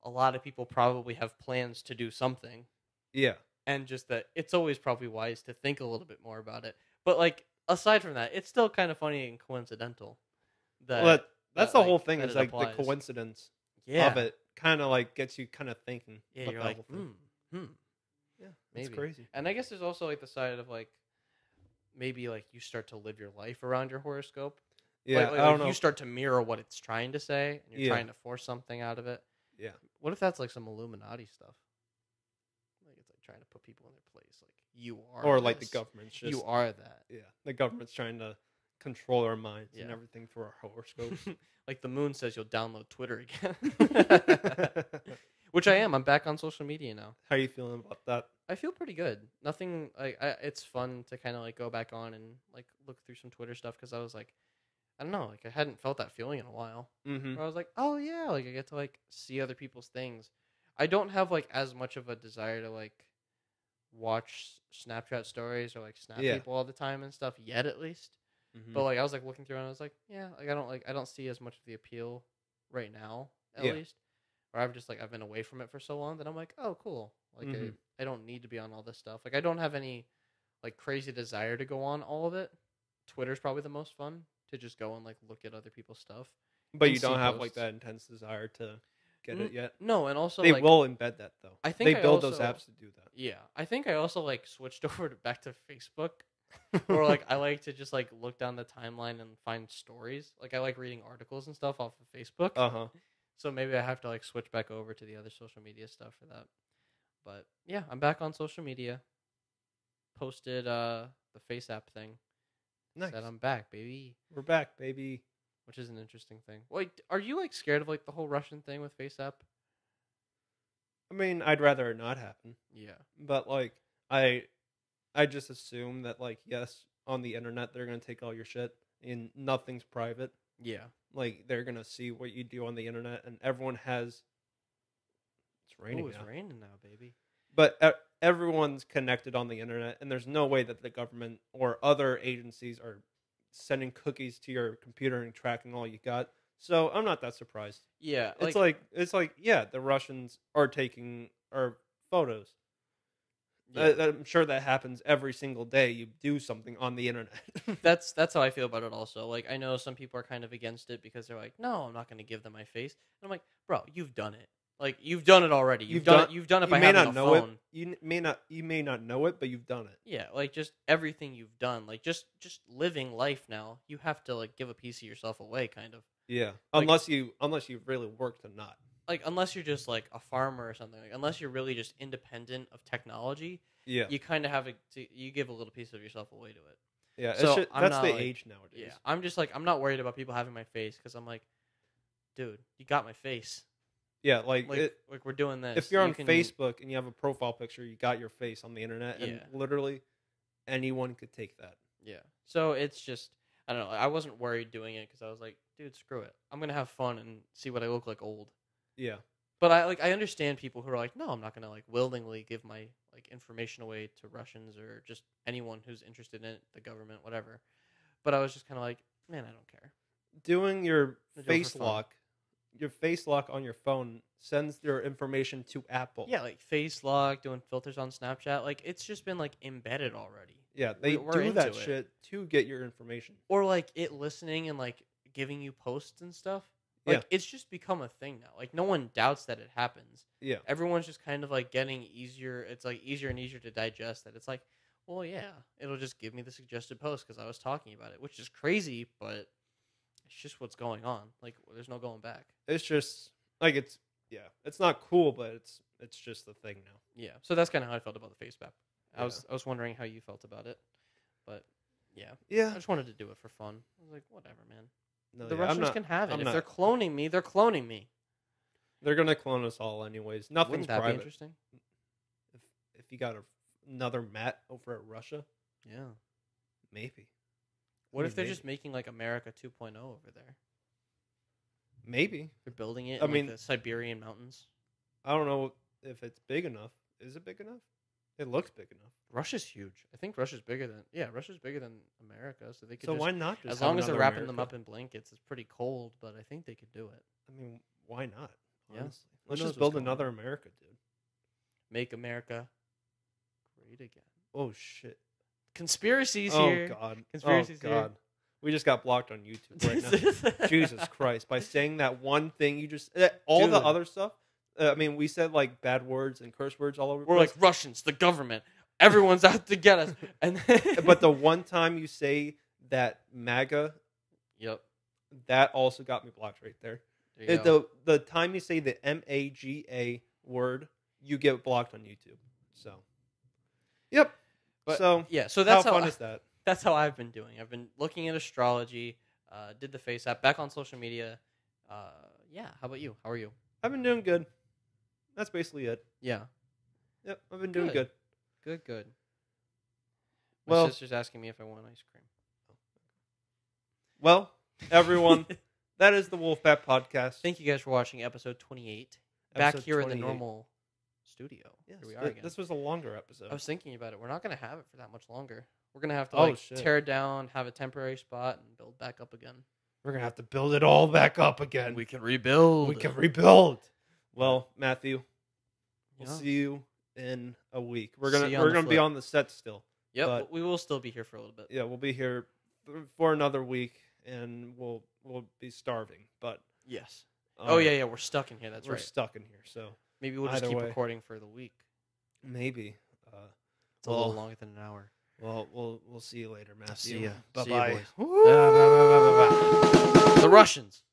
a lot of people probably have plans to do something. Yeah. And just that it's always probably wise to think a little bit more about it. But like aside from that, it's still kind of funny and coincidental. That's the whole thing is like the coincidence of it kind of like gets you kind of thinking. Yeah, you're like, Yeah, maybe. It's crazy. And I guess there's also like the side of like maybe like you start to live your life around your horoscope. Yeah, I don't know. You start to mirror what it's trying to say, and you're trying to force something out of it. Yeah. What if that's like some Illuminati stuff? Like it's like trying to put people in their place. Like you are, or like the government's just you are that. Yeah, the government's trying to control our minds and everything through our horoscopes. Like the moon says, you'll download Twitter again. Which I am. I'm back on social media now. How are you feeling about that? I feel pretty good. Nothing like it's fun to kind of like go back on and like look through some Twitter stuff because I was like, I don't know, like I hadn't felt that feeling in a while. Mm-hmm. Where I was like, oh yeah, like I get to like see other people's things. I don't have like as much of a desire to like watch Snapchat stories or like snap people all the time and stuff yet, at least. Mm-hmm. But like I was like looking through and I was like, yeah, like I don't see as much of the appeal right now, at least. Or I've been away from it for so long that I'm like, oh cool. Like I don't need to be on all this stuff. Like I don't have any like crazy desire to go on all of it. Twitter's probably the most fun to just go and like look at other people's stuff. But you don't have like that intense desire to get it yet. No, and also they will embed that though. I think they build those apps to do that. Yeah, I think I also like switched over back to Facebook. Or like I like to just like look down the timeline and find stories. Like I like reading articles and stuff off of Facebook. So maybe I have to like switch back over to the other social media stuff for that. But yeah, I'm back on social media. Posted the Face app thing. Nice. Said I'm back, baby. We're back, baby. Which is an interesting thing. Wait, are you like scared of like the whole Russian thing with Face app? I mean, I'd rather it not happen. Yeah. But like I just assume that, like, yes, on the internet, they're going to take all your shit and nothing's private. Yeah. Like, they're going to see what you do on the internet and everyone has... It's raining now. It's raining now, baby. But everyone's connected on the internet and there's no way that the government or other agencies are sending cookies to your computer and tracking all you got. So I'm not that surprised. Yeah, It's like yeah, the Russians are taking our photos. yeah. I'm sure that happens every single day. You do something on the internet. That's how I feel about it also. Like, I know some people are kind of against it because they're like, no, I'm not going to give them my face. And I'm like, bro, you've done it. Like, you've done it already. You've done it by having a phone. You may not know it, but you've done it. Yeah, like, just everything you've done. Like, just living life now, you have to, like, give a piece of yourself away, kind of. Yeah, Like, unless you really work to not. Like, unless you're just, like, a farmer or something. Like, unless you're really just independent of technology, Yeah, you kind of have you give a little piece of yourself away to it. yeah. So, That's the age nowadays. Yeah, I'm just, like, I'm not worried about people having my face because I'm like, dude, you got my face. Yeah, Like we're doing this. If you're on Facebook and you have a profile picture, you got your face on the internet, and Yeah. literally anyone could take that. Yeah. So it's just, I don't know. I wasn't worried doing it because I was like, dude, screw it. I'm gonna have fun and see what I look like old. Yeah, But I understand people who are like, no, I'm not gonna like willingly give my like information away to Russians or just anyone who's interested in it, the government, whatever. But I was just kind of like, man, I don't care. doing your I do it for face fun. lock, on your phone sends your information to Apple. Yeah, like face lock, doing filters on Snapchat, like it's just been like embedded already. Yeah, they We're do that into it. shit to get your information. Or like it listening and like giving you posts and stuff. Like Yeah. it's just become a thing now. Like no one doubts that it happens. Yeah, Everyone's just kind of like getting easier. It's like easier and easier to digest that. It's like, well, yeah, it'll just give me the suggested post because I was talking about it, which is crazy, but it's just what's going on. Like there's no going back. it's just like it's not cool, but it's just the thing now. Yeah. So that's kind of how I felt about the face map. I Yeah. was wondering how you felt about it, but yeah, I Yeah, just wanted to do it for fun. I was like, whatever, man. no, The yeah, I'm Russians not- can have it. I'm If not- they're cloning me, they're cloning me. They're gonna clone us all anyways. Nothing's Wouldn't that be private. interesting? If you got another Matt over at Russia, Yeah. maybe. What I if they're mean, just making like America 2.0 over there? Maybe. They're building it I in mean- like the Siberian mountains. I don't know if it's big enough. Is it big enough? It looks big enough. Russia's huge. I think Russia's bigger than America, so they could So just, why not just as have long as they're another wrapping them America? up in blankets. It's pretty cold, but I think they could do it. I mean, why not? Yeah. Honestly. Who Let's knows just what's build going another on. America, dude. Make America great again. Oh shit. Conspiracies Oh here. god. Conspiracies oh here. god. We just got blocked on YouTube right now. Jesus Christ! By saying that one thing, you just all the Dude. other stuff. I mean, we said like bad words and curse words all over. the We're place. like Russians, the government. Everyone's out to get us. And But the one time you say that MAGA, yep. that also got me blocked right there. There you go. The time you say the MAGA word, you get blocked on YouTube. So, yep. But, so yeah, so that's how fun how is that? that's how I've been doing. I've been looking at astrology, did the face app, back on social media. Yeah, how about you? How are you? I've been doing good. That's basically it. Yeah. Yep, I've been doing Good. good. Good. My Well- sister's asking me if I want ice cream. Well, everyone, that is the Wolfpack podcast. Thank you guys for watching episode 28. Back Episode here in the 28. normal studio. Yes, Here we are again. this was a longer episode. I was thinking about it. We're not going to have it for that much longer. We're going to have to Oh, shit. tear it down, have a temporary spot, and build back up again. We're gonna have to build it all back up again. We can rebuild. We can rebuild. Well, Matthew, we'll Yeah. see you in a week. We're See gonna you on we're the gonna be flip. on the set still. Yep, but- we will still be here for a little bit. Yeah, we'll be here for another week, and we'll be starving. But Yes. Oh, um, yeah, we're stuck in here. That's we're right. stuck in here. So Maybe we'll just either keep way. recording for the week. maybe. It's a little longer than an hour. Well, we'll see you later, Matthew. See ya. Bye See ya, bye. boys. The Russians.